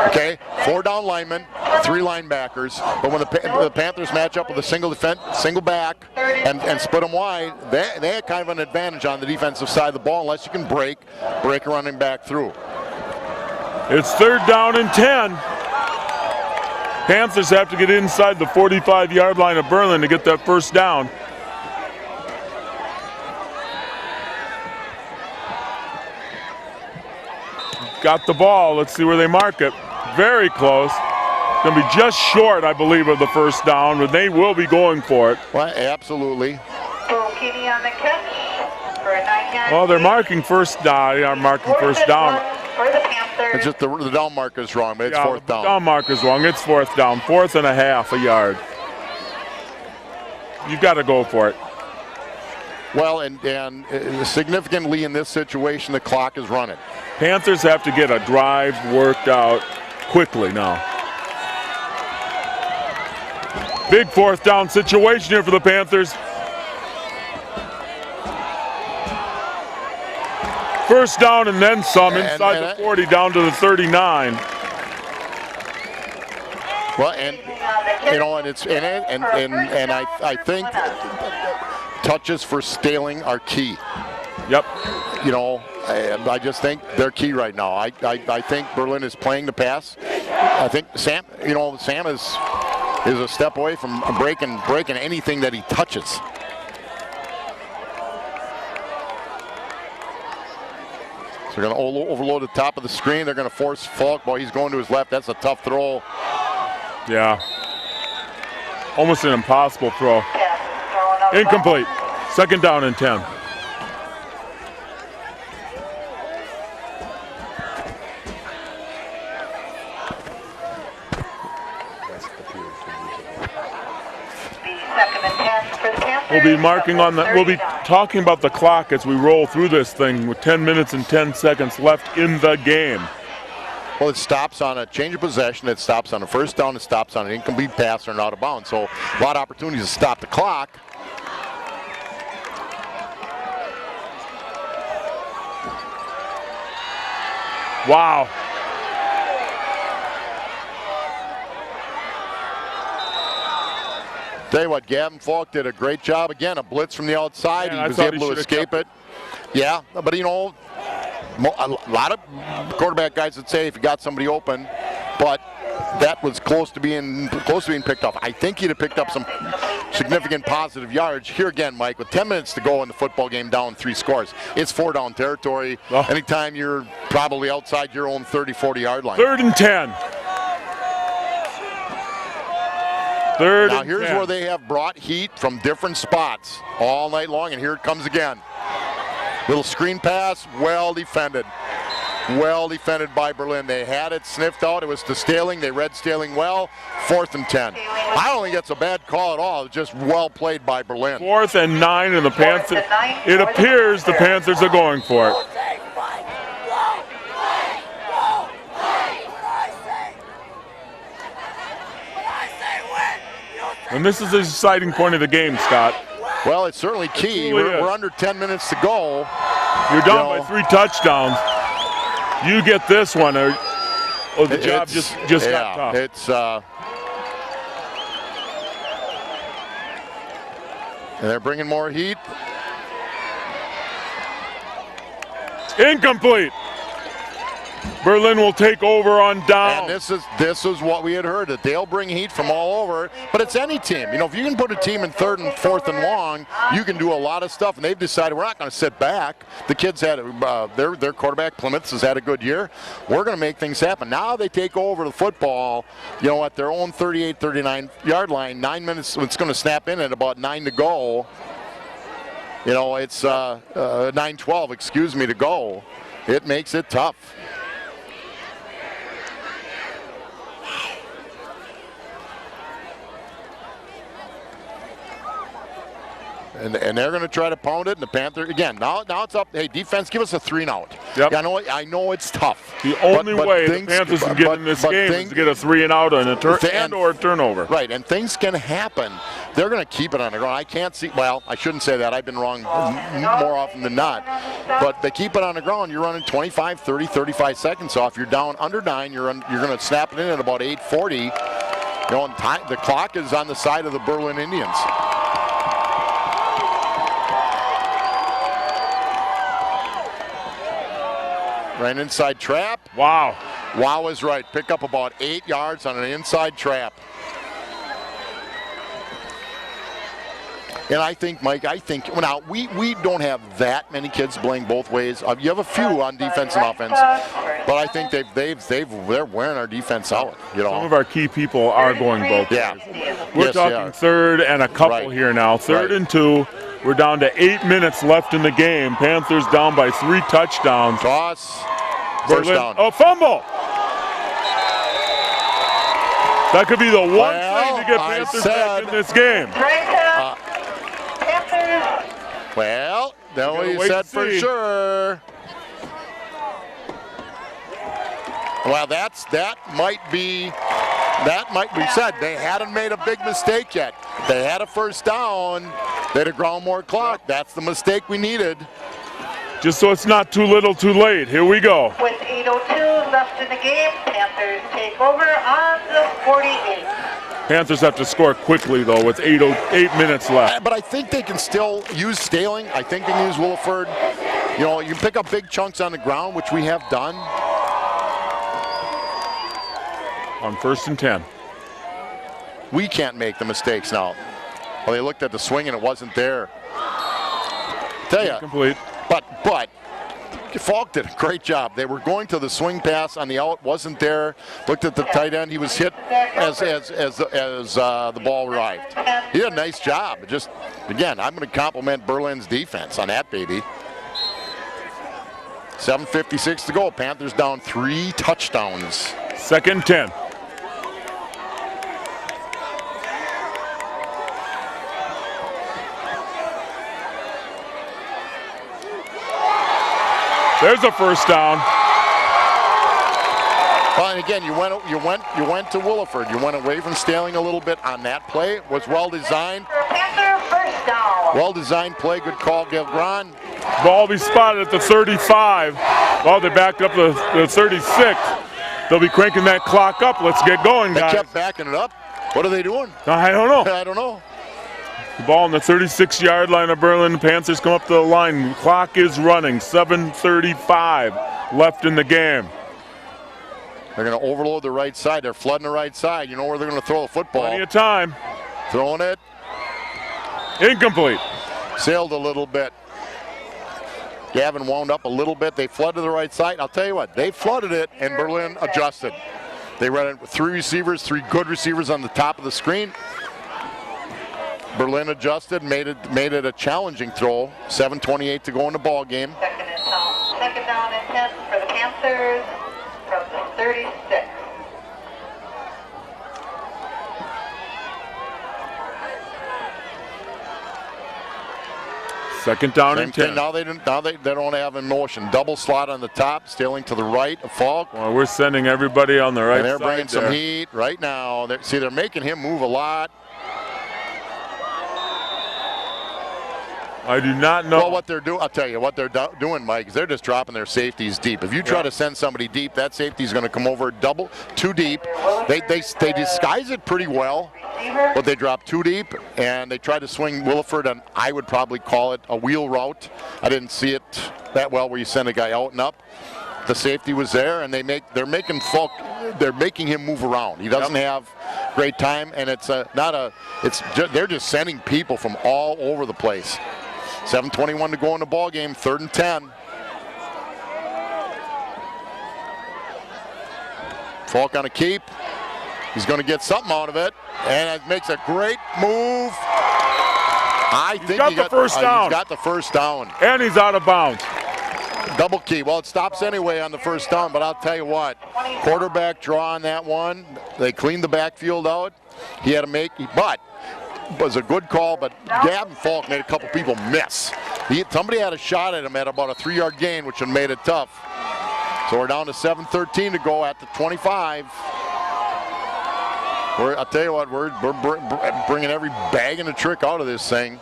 Okay, 4 down linemen, 3 linebackers. But when the Panthers match up with a single back, and split them wide, they had kind of an advantage on the defensive side of the ball unless you can break a running back through. It's 3rd down and 10. Panthers have to get inside the 45-yard line of Berlin to get that first down. Got the ball. Let's see where they mark it. Very close. Going to be just short, I believe, of the first down, but they will be going for it. Well, absolutely. Bokini on the catch for a 9-yard. Well, they're marking first down. They are marking first down. For the Panthers. It's just the down marker is wrong, but it's 4th down. The down marker's wrong. It's 4th down. 4th and a half a yard. You've got to go for it. Well, and significantly in this situation, the clock is running. Panthers have to get a drive worked out quickly now. Big 4th down situation here for the Panthers. First down and then some inside the 40 down to the 39. Well, and I think touches for Staling are key. Yep. I just think they're key right now. I think Berlin is playing the pass. I think Sam is a step away from breaking anything that he touches. So they're going to overload the top of the screen. They're going to force Falk. Boy, he's going to his left. That's a tough throw. Yeah. Almost an impossible throw. Incomplete. 2nd down and 10. We'll be marking on we'll be talking about the clock as we roll through this thing with 10 minutes and 10 seconds left in the game. Well, it stops on a change of possession, it stops on a first down, it stops on an incomplete pass or an out of bounds. So a lot of opportunities to stop the clock. Wow. Tell you what, Gavin Falk did a great job. Again, a blitz from the outside. Man, he was able to escape it. Yeah, but a lot of quarterback guys would say if you got somebody open, but that was close to being picked up. I think he'd have picked up some significant positive yardage. Here again, Mike, with 10 minutes to go in the football game, down 3 scores. It's 4-down territory. Oh. Anytime you're probably outside your own 30, 40-yard line. 3rd and 10. Now here's where they have brought heat from different spots all night long, and here it comes again. Little screen pass, well defended. Well defended by Berlin. They had it sniffed out. It was to Staling. They read Staling well. 4th and 10. I don't think it's a bad call at all. It's just well played by Berlin. 4th and 9, and the Panthers. It appears the Panthers are going for it. And this is the deciding point of the game, Scott. Well, it's certainly key. We're under 10 minutes to go. You're down by 3 touchdowns. You get this one, or the job just got tough. It's and they're bringing more heat. Incomplete. Berlin will take over on down. And this is what we had heard, that they'll bring heat from all over, but it's any team. If you can put a team in 3rd and 4th and long, you can do a lot of stuff, and they've decided we're not going to sit back. The kids had their quarterback, Plymouth, has had a good year. We're going to make things happen. Now they take over the football, at their own 38, 39-yard line. 9 minutes, it's going to snap in at about 9 to go. It's 9:12, excuse me, to go. It makes it tough. And they're going to try to pound it, and the Panthers, again, now it's up. Hey, defense, give us a 3-and-out. Yep. Yeah, I know it's tough. The only way the Panthers can get in this game is to get a 3-and-out and or a turnover. Right, and things can happen. They're going to keep it on the ground. I can't see, well, I shouldn't say that. I've been wrong more often than not. But they keep it on the ground. You're running 25, 30, 35 seconds off. You're down under 9. You're going to snap it in at about 8:40. The clock is on the side of the Berlin Indians. Right inside trap. Wow. Wow is right. Pick up about 8 yards on an inside trap. And I think, Mike, now we don't have that many kids playing both ways. You have a few on defense and offense, but I think they're wearing our defense out. Some of our key people are going both ways. We're talking 3rd and a couple here now. 3rd and 2. We're down to 8 minutes left in the game. Panthers down by 3 touchdowns. Toss. First down. Oh, fumble. That could be the one thing to get Panthers back in this game. Well, that's what you said for sure. Well, that might be said. They hadn't made a big mistake yet. They had a first down. They'd have ground more clock. That's the mistake we needed. Just so it's not too little too late. Here we go. With 8:02 left in the game, Panthers take over on the 48. Panthers have to score quickly, though, with 8 minutes left. But I think they can still use Staling. I think they can use Williford. You know, you can pick up big chunks on the ground, which we have done. On 1st and 10. We can't make the mistakes now. Well, they looked at the swing and it wasn't there. Tell you, Complete. but Falk did a great job. They were going to the swing pass on the out, wasn't there. Looked at the tight end. He was hit as the ball arrived. He did a nice job. Just again, I'm going to compliment Berlin's defense on that baby. 7:56 to go. Panthers down 3 touchdowns. 2nd and 10. There's a first down. Well, and again, you went to Williford. You went away from Staling a little bit on that play. It was well designed. Panther first down. Well designed play. Good call, Gilgron. Ball be spotted at the 35. Oh, they backed up the 36. They'll be cranking that clock up. Let's get going, They guys. kept backing it up. What are they doing? I don't know. I don't know. The ball on the 36-yard line of Berlin. The Panthers come up to the line. Clock is running. 7:35 left in the game. They're going to overload the right side. They're flooding the right side. You know where they're going to throw the football. Plenty of time. Throwing it. Incomplete. Sailed a little bit. Gavin wound up a little bit. They flooded the right side. I'll tell you what, they flooded it and Berlin adjusted. They ran it with 3 receivers, 3 good receivers on the top of the screen. Berlin adjusted, made it a challenging throw. 7:28 to go in the ball game. Second down and 10 for the Panthers from the 36. Second down Same and thing. 10. Now they don't have in motion. Double slot on the top, Staling to the right of Falk. Well, we're sending everybody on the right And they're side bringing some there. heat right now. They're making him move a lot. I do not know. Well, what they're doing, I'll tell you what they're doing, Mike, is they're just dropping their safeties deep. If you try to send somebody deep, that safety's going to come over too deep. They disguise it pretty well, but they drop too deep, and they try to swing Williford, and I would probably call it a wheel route. I didn't see it that well where you send a guy out and up. The safety was there, and they're making Falk. They're making him move around. He doesn't have great time, and they're just sending people from all over the place. 7:21 to go in the ball game, 3rd and 10. Falk on a keep. He's going to get something out of it, and it makes a great move. I think got the first down. He's got the first down. And he's out of bounds. Double key. Well, it stops anyway on the first down, but I'll tell you what, quarterback draw on that one. They cleaned the backfield out. He had to make, but it was a good call, but Gavin Falk made a couple people miss. Somebody had a shot at him at about a 3-yard gain, which would have made it tough. So we're down to 7:13 to go at the 25. I'll tell you what, we're bringing every bag and a trick out of this thing.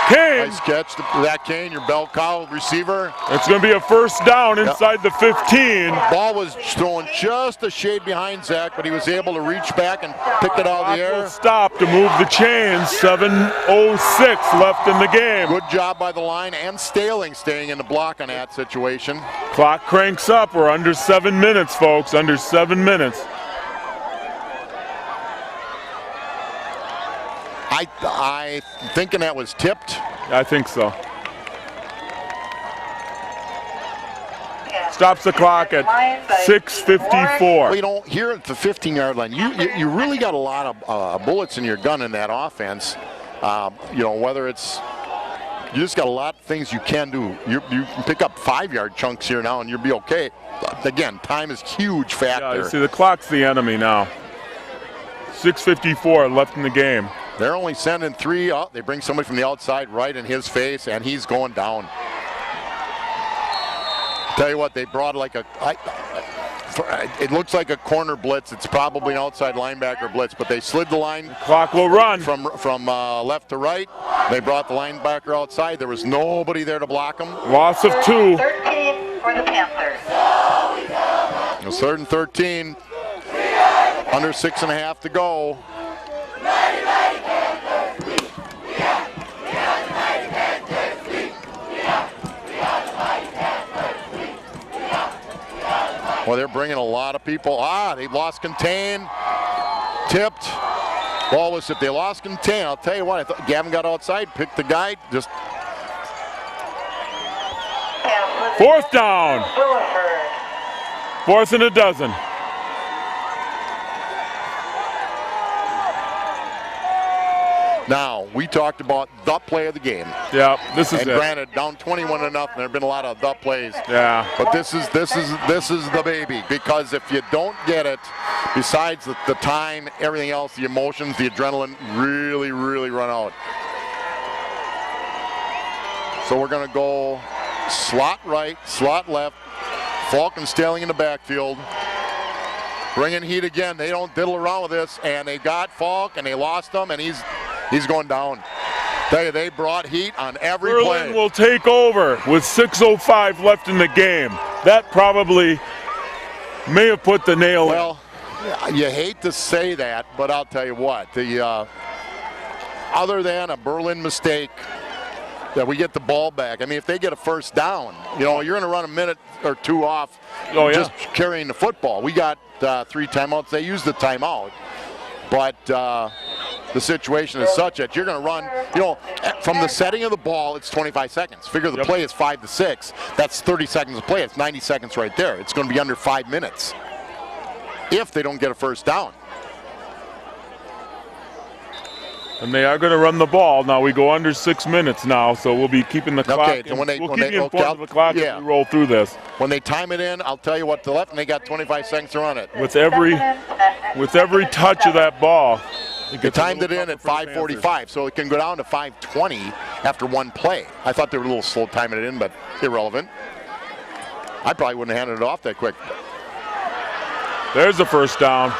Kane. Nice catch. That Kane, your bell cow receiver. It's going to be a first down inside the 15. Ball was thrown just a shade behind Zach, but he was able to reach back and pick it out of the air. Stop to move the chains. 7:06 left in the game. Good job by the line and Staling staying in the block on that situation. Clock cranks up. We're under 7 minutes, folks. Under 7 minutes. I thinking that was tipped. I think so. Stops the clock at 6:54. Well, you know, here at the 15-yard line, you really got a lot of bullets in your gun in that offense. You know, whether it's you just got a lot of things you can do. You can pick up 5-yard chunks here now, and you'll be okay. Again, time is a huge factor. Yeah, you see, the clock's the enemy now. 6:54 left in the game. They're only sending 3. Oh, they bring somebody from the outside right in his face, and he's going down. Tell you what, they brought like it looks like a corner blitz. It's probably an outside linebacker blitz, but they slid the line. Clock will run. From left to right. They brought the linebacker outside. There was nobody there to block him. Loss of 2. 13 for the Panthers. It was 3rd and 13. Under 6.5 to go. Well, they're bringing a lot of people. They've lost contain. Tipped. Ball was tipped. They lost contain. I'll tell you what, I thought Gavin got outside, picked the guy, just 4th down. Williford. 4th and a dozen. Now, we talked about the play of the game. Yeah, this is And it. granted, down 21-0, there have been a lot of the plays. Yeah. But this is the baby, because if you don't get it, besides the time, everything else, the emotions, the adrenaline really, really run out. So we're going to go slot right, slot left. Falcon Stelling in the backfield. Bringing heat again. They don't diddle around with this, and they got Falk, and they lost him, and he's going down. Tell you, they brought heat on every Berlin play. will take over with 6:05 left in the game. That probably may have put the nail in. Well, you hate to say that, but I'll tell you what. Other than a Berlin mistake, that we get the ball back. I mean, if they get a first down, you're going to run a minute or 2 off just carrying the football. We got 3 timeouts. They used the timeout, but the situation is such that you're going to run, from the setting of the ball, it's 25 seconds. Figure the play is 5 to 6. That's 30 seconds of play. It's 90 seconds right there. It's going to be under 5 minutes if they don't get a first down. And they are going to run the ball. Now we go under 6 minutes now, so we'll be keeping the clock. Okay, so we'll keep you informed of the clock as we roll through this. When they time it in, I'll tell you what, to left, and they got 25 seconds to run it. With every touch of that ball, They timed it in at 5:45, so it can go down to 5:20 after one play. I thought they were a little slow timing it in, but irrelevant. I probably wouldn't have handed it off that quick. There's the first down.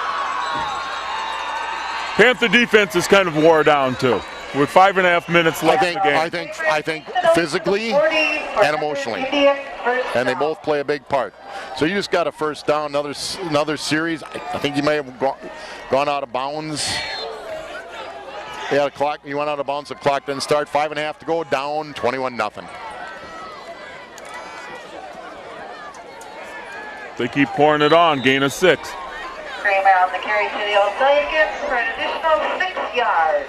Panther defense is kind of wore down too, with 5.5 minutes left in the game. I think physically and emotionally, and they both play a big part. So you just got a first down, another series. I think you may have gone out of bounds. They had a clock. You went out of bounds. The clock didn't start. 5.5 to go. Down 21-0. They keep pouring it on. Gain of 6. Kramer on the carry to the outside again for an additional 6 yards.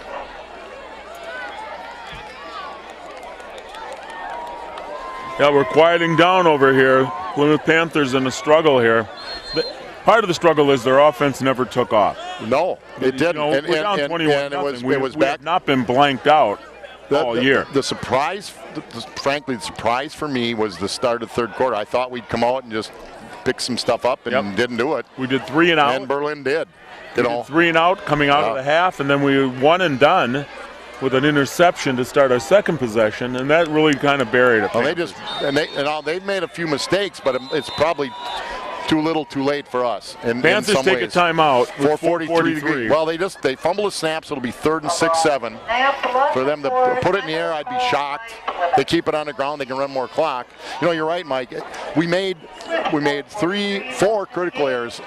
Yeah, we're quieting down over here. Plymouth Panthers in a struggle here. Part of the struggle is their offense never took off. No, it didn't. We're down 21-0. It was we back. have not been blanked out all year. The surprise, frankly, the surprise for me was the start of the third quarter. I thought we'd come out and just pick some stuff up and didn't do it. We did 3 and out. And Berlin did. We did 3 and out coming out of the half, and then we 1 and done with an interception to start our second possession, and that really kind of buried it. Well, they've made a few mistakes, but it's probably too little, too late for us. Panthers take a timeout. 4:43. Well, they fumble a snap, so it'll be 3rd and 6-7. For them to put it in the air, I'd be shocked. They keep it on the ground, they can run more clock. You're right, Mike. We made 4 critical errors.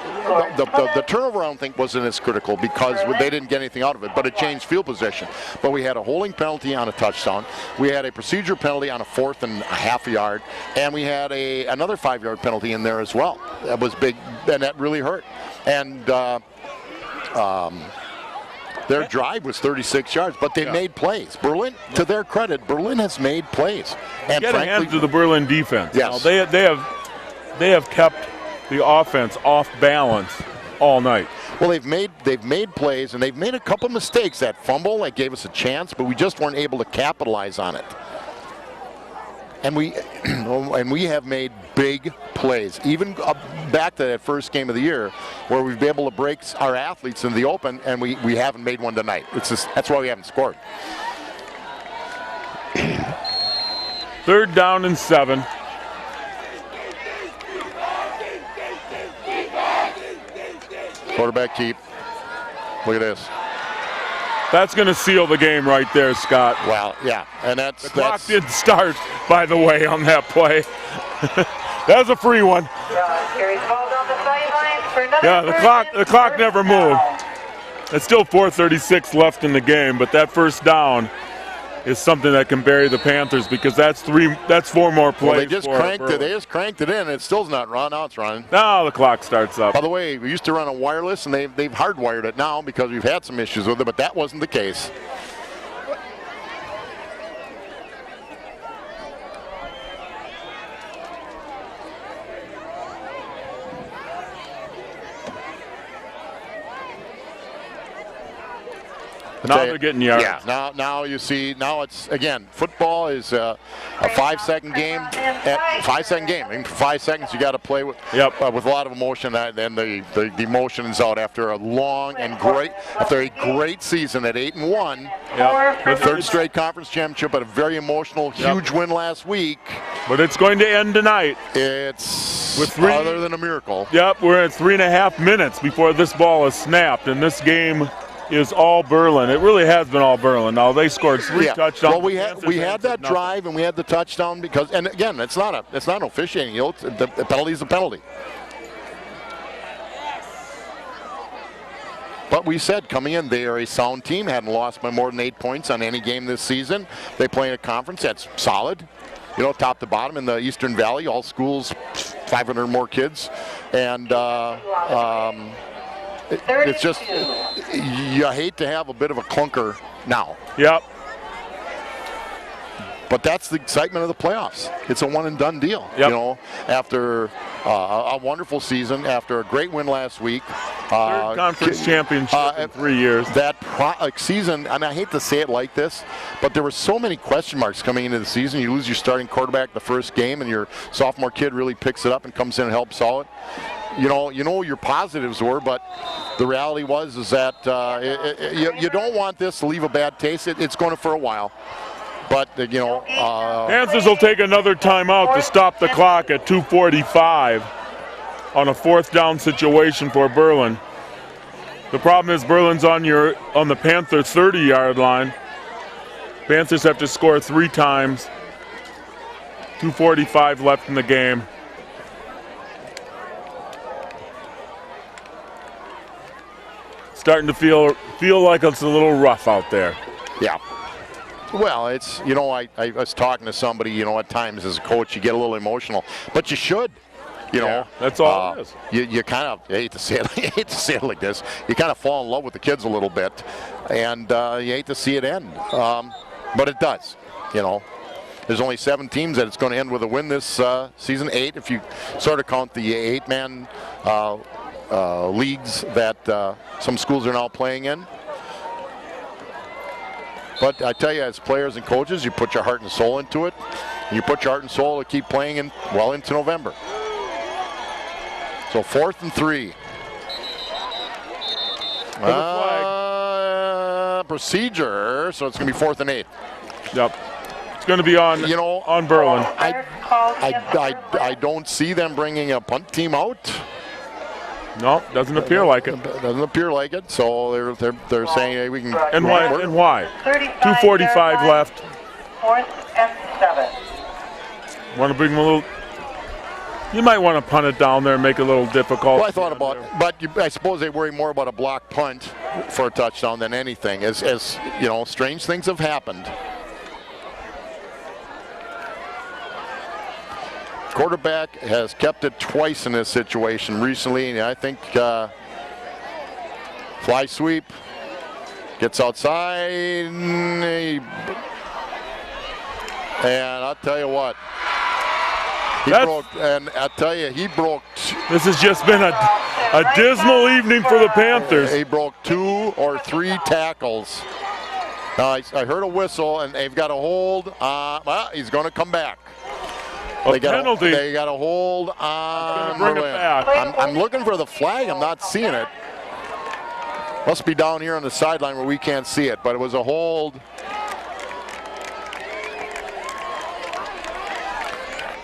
The turnover, I don't think, wasn't as critical because they didn't get anything out of it, but it changed field position. But we had a holding penalty on a touchdown. We had a procedure penalty on a 4th and a half a yard, and we had another 5-yard penalty in there as well. That was big, and that really hurt. And their drive was 36 yards, but they made plays. Berlin, to their credit, Berlin has made plays. And get a hand to the Berlin defense. Yes. They have kept the offense off balance all night. Well, they've made plays, and they've made a couple mistakes. That fumble that gave us a chance, but we just weren't able to capitalize on it. And we have made big plays, even back to that first game of the year, where we've been able to break our athletes in the open, and we haven't made one tonight. That's why we haven't scored. 3rd down and 7. Quarterback keep. Look at this. That's going to seal the game right there, Scott. Well, yeah, and The clock didn't start, by the way, on that play. That was a free one. John carries the ball down the sideline for another Yeah, the clock first never down. moved. It's still 4:36 left in the game, but that first down is something that can bury the Panthers because that's 4 more plays. Well, they just for cranked it. Berlin. They just cranked it in. And it still's not run. Now it's running. Now the clock starts up. By the way, we used to run a wireless, and they've hardwired it now because we've had some issues with it, but that wasn't the case. Now they're getting yards. Yeah, now you see, now it's, again, football is a 5-second game. At 5-second game. In 5 seconds, you got to play with a lot of emotion, and then the emotion is out after a long and great season at 8-1. Yep. Third straight conference championship, but a very emotional, huge win last week. But it's going to end tonight. It's with other than a miracle. Yep, we're at 3.5 minutes before this ball is snapped, and this game is all Berlin. It really has been all Berlin. Now they scored 3 touchdowns. Well, we had that drive and we had the touchdown because, and again, it's not an officiating. You know, the penalty is a penalty. But we said coming in, they are a sound team. Hadn't lost by more than 8 points on any game this season. They play in a conference that's solid. You know, top to bottom in the Eastern Valley, all schools, 500 more kids, and. It's just, you hate to have a bit of a clunker now. Yep. But that's the excitement of the playoffs. It's a one-and-done deal. Yep. You know, after a wonderful season, after a great win last week. Third conference championship in 3 years. That season, and I hate to say it like this, but there were so many question marks coming into the season. You lose your starting quarterback the first game, and your sophomore kid really picks it up and comes in and helps out. You know your positives were, but the reality was that you don't want this to leave a bad taste. It's going to for a while. But, you know. Panthers will take another timeout to stop the clock at 2:45 on a 4th down situation for Berlin. The problem is Berlin's on the Panther 30-yard line. Panthers have to score 3 times. 2:45 left in the game. Starting to feel like it's a little rough out there. Yeah. Well, it's, you know, I was talking to somebody, you know, at times as a coach you get a little emotional, but you should, you know. That's all it is. You kind of, I hate to say it like this, you kind of fall in love with the kids a little bit, and you hate to see it end, but it does, you know. There's only 7 teams that it's going to end with a win this season, 8 if you sort of count the 8-man leagues that some schools are now playing in. But I tell you, as players and coaches, you put your heart and soul into it. And you put your heart and soul to keep playing well into November. So 4th and 3. Procedure, so it's going to be 4th and 8. Yep. It's going to be on Berlin. I don't see them bringing a punt team out. No, doesn't appear like it. Doesn't appear like it. So they're saying, hey, we can. And why? 2:45 left. 4th and 7. Want to bring them a little. You might want to punt it down there and make it a little difficult. Well, I thought about, but I suppose they worry more about a block punt for a touchdown than anything. As you know, strange things have happened. Quarterback has kept it twice in this situation recently, and I think fly sweep, gets outside, and I'll tell you what, he broke. This has just been a dismal evening for the Panthers. He broke 2 or 3 tackles. Now I heard a whistle, and they've got a hold. He's going to come back. They got a hold on Berlin. I'm looking for the flag. I'm not seeing it. Must be down here on the sideline where we can't see it, but it was a hold.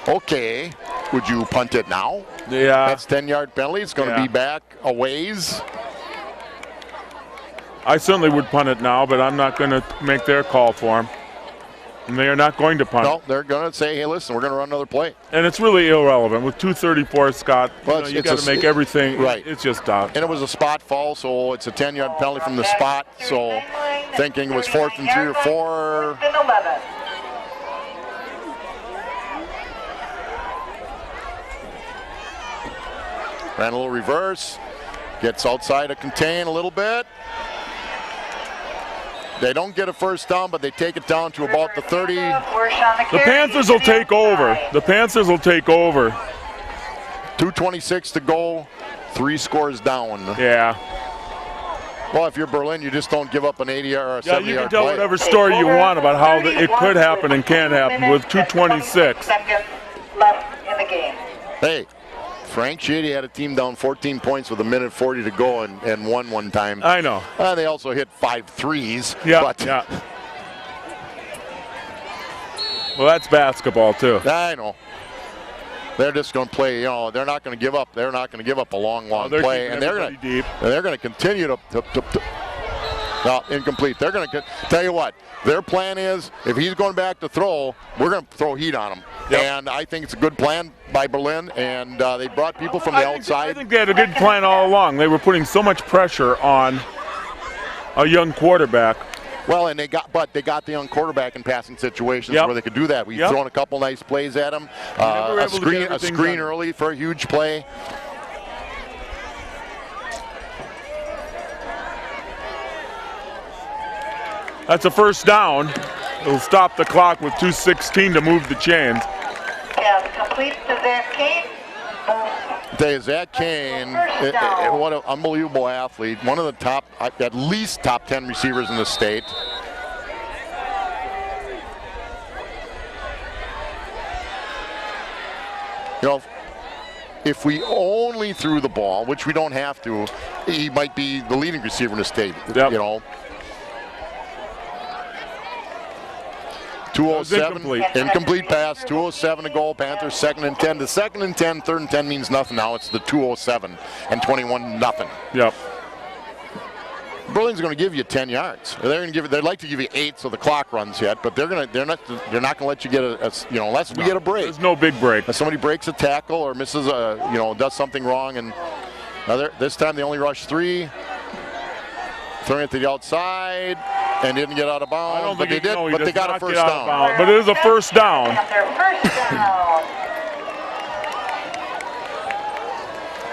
Okay. Would you punt it now? Yeah. That's 10-yard penalty. It's going to be back a ways. I certainly would punt it now, but I'm not going to make their call for them. And they are not going to punt. No, they're going to say, hey, listen, we're going to run another play. And it's really irrelevant. With 2:34, Scott, Well, you got to make everything. Right. It's just down. And it was a spot fall, so it's a 10-yard penalty from the spot. So thinking it was 4th and 3 or 4. 4th and 11. Ran a little reverse. Gets outside to contain a little bit. They don't get a first down, but they take it down to about the 30. The Panthers will take over. The Panthers will take over. 2:26 to go. 3 scores down. Yeah. Well, if you're Berlin, you just don't give up an 80-yard or a 70-yard Yeah, you can tell play. whatever story you want about how it could happen and can happen with 2:26. Seconds left in the game. Hey, Frank Shady had a team down 14 points with 1:40 to go and won one time. I know. They also hit 5 threes. Yeah. But Yeah. Well, that's basketball too. I know. They're just going to play. You know, they're not going to give up. They're not going to give up a long They're play, keeping and they're everybody going deep. to continue to. No, incomplete. They're going to tell you what. Their plan is, if he's going back to throw, we're going to throw heat on him. Yep. And I think it's a good plan by Berlin, and they brought people from the outside. I think they had a good plan all along. They were putting so much pressure on a young quarterback. Well, and they got the young quarterback in passing situations Yep. where they could do that. We've Yep. thrown a couple nice plays at him. never were A able to get screen everything done. early for a huge play. That's a first down. It'll stop the clock with 2:16 to move the chains. Pass complete to Zach Kane. Zach Kane, First down. what an unbelievable athlete. One of the top, at least top 10 receivers in the state. You know, if we only threw the ball, which we don't have to, he might be the leading receiver in the state. Yep. You know. That was 207, incomplete pass, 2:07 to go. Panthers 2nd and 10. The 2nd and 10, 3rd and 10 means nothing now. It's the 2:07 and 21 nothing. Yep. Berlin's going to give you 10 yards. They're going to give. They'd like to give you 8 so the clock runs yet, but they're not going to let you get unless we get a break. There's no big break. If somebody breaks a tackle or misses does something wrong, and this time they only rushed 3, throwing it to the outside. And didn't get out of bounds, I don't but think they did. he But they does got a not first get out of down. bounds. But it is a first down. Their first down.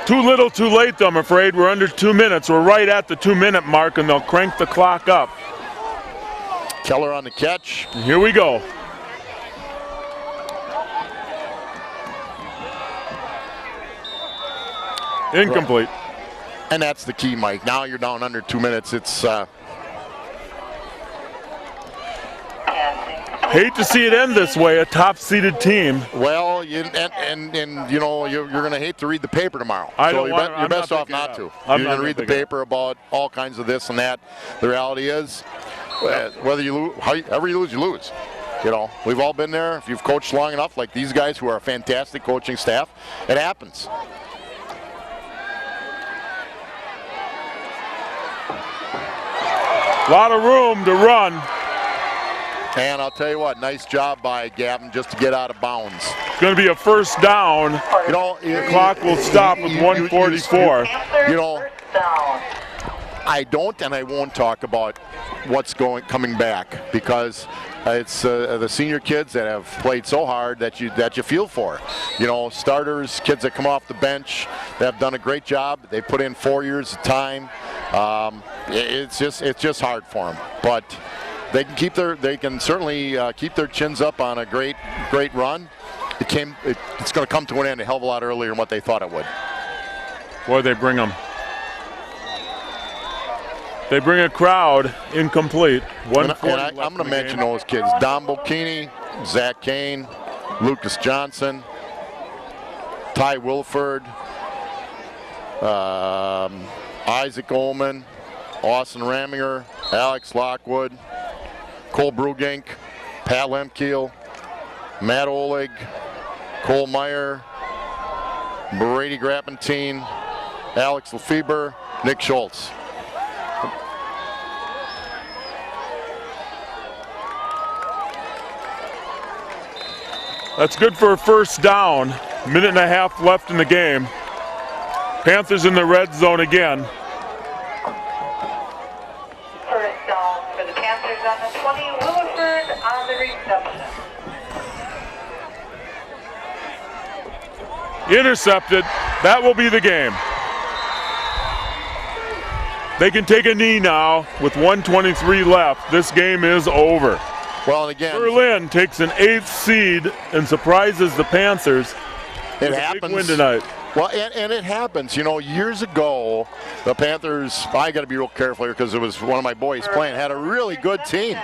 Too little, too late, though, I'm afraid. We're under 2 minutes. We're right at the 2-minute mark, and they'll crank the clock up. Keller on the catch. And here we go. Incomplete. And that's the key, Mike. Now you're down under 2 minutes. It's Hate to see it end this way, a top-seeded team. well, you're going to hate to read the paper tomorrow. I so don't you're, want- you're I'm best not off picking not it to. up. I'm You're not going to read the picking it up. paper about all kinds of this and that. The reality is, whether you lose, however you lose, you lose. You know, we've all been there. If you've coached long enough, like these guys who are a fantastic coaching staff, it happens. A lot of room to run. And I'll tell you what, nice job by Gavin just to get out of bounds. It's going to be a first down. You know, The clock will stop with 1:44. You know, First down. I don't and I won't talk about what's coming back because it's the senior kids that have played so hard that you feel for. You know, starters, kids that come off the bench, they have done a great job. They put in 4 years of time. It's just hard for them, but they can certainly keep their chins up on a great run. It's going to come to an end a hell of a lot earlier than what they thought it would. Boy, they bring them. They bring a crowd incomplete. And I'm going to mention those kids: Don Bocchini, Zach Kane, Lucas Johnson, Ty Wilford, Isaac Ullman, Austin Raminger, Alex Lockwood, Cole Brugink, Pat Lemkeel, Matt Oleg, Cole Meyer, Brady Grappentine, Alex Lefebvre, Nick Schultz. That's good for a first down. Minute and a half left in the game. Panthers in the red zone again. First down for the Panthers on the 20. Williford on the reception. Intercepted. That will be the game. They can take a knee now with 1:23 left. This game is over. Well, and again, Berlin takes an 8th seed and surprises the Panthers. it Big happens. win tonight. Well, and it happens. You know, years ago, the Panthers, I got to be real careful here because it was one of my boys playing, had a really good team.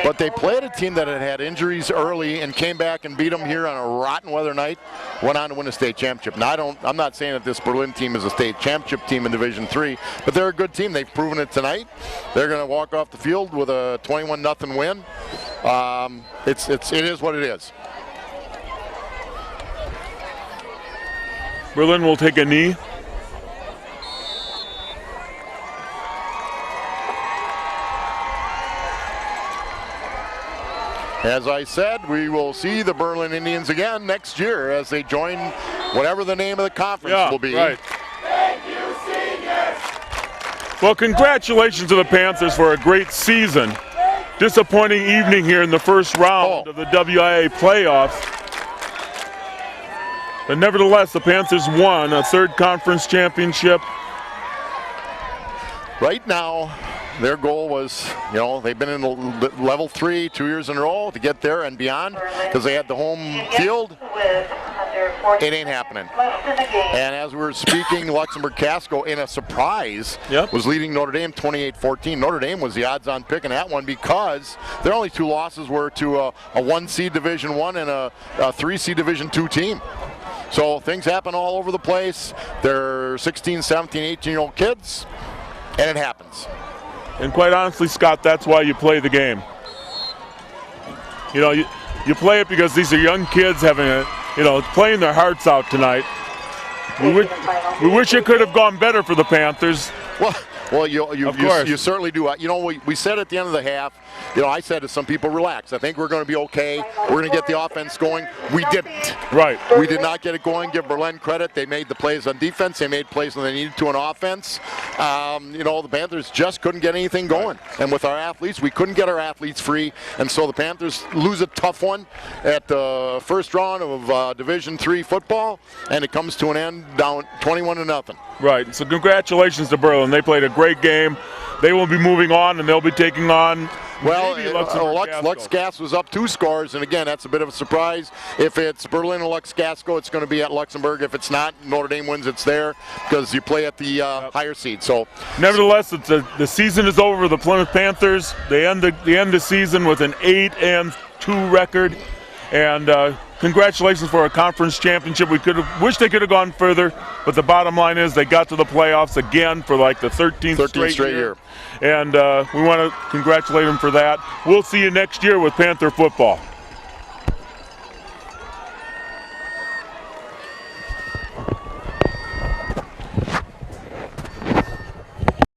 But they played a team that had had injuries early and came back and beat them here on a rotten weather night, went on to win a state championship. Now, I'm not saying that this Berlin team is a state championship team in Division III, but they're a good team. They've proven it tonight. They're going to walk off the field with a 21-0 win. It is what it is. Berlin will take a knee. As I said, we will see the Berlin Indians again next year as they join whatever the name of the conference will be. Right. Well, congratulations to the Panthers for a great season. Disappointing evening here in the first round of the WIA playoffs. But nevertheless, the Panthers won a third conference championship. Right now, their goal was, they've been in level 3 2 years in a row to get there and beyond because they had the home field. It ain't happening. And as we were speaking, Luxembourg Casco, in a surprise, was leading Notre Dame 28-14. Notre Dame was the odds-on pick in that one because their only 2 losses were to a 1-seed Division I and a 3-seed Division II team. So things happen all over the place. They're 16, 17, 18-year-old kids, and it happens. And quite honestly, Scott, that's why you play the game. You play it because these are young kids having playing their hearts out tonight. We wish it could have gone better for the Panthers. Well, you certainly do. We said at the end of the half, I said to some people, relax. I think we're going to be okay. We're going to get the offense going. We didn't. Right. We did not get it going. Give Berlin credit. They made the plays on defense. They made plays when they needed to on offense. The Panthers just couldn't get anything going. And with our athletes, we couldn't get our athletes free. And so the Panthers lose a tough one at the first round of Division III football, and it comes to an end down 21-0. Right. So congratulations to Berlin. They played a great game. They will be moving on, and they'll be taking on Lux Gas was up 2 scores, and again, that's a bit of a surprise. If it's Berlin and Lux Gasco, it's going to be at Luxembourg. If it's not, Notre Dame wins, it's there because you play at the higher seed. So, nevertheless, the season is over. The Plymouth Panthers, they end the season with an 8-2 record, and congratulations for a conference championship. We wish they could have gone further, but the bottom line is they got to the playoffs again for like the 13th straight year. And we want to congratulate them for that. We'll see you next year with Panther football.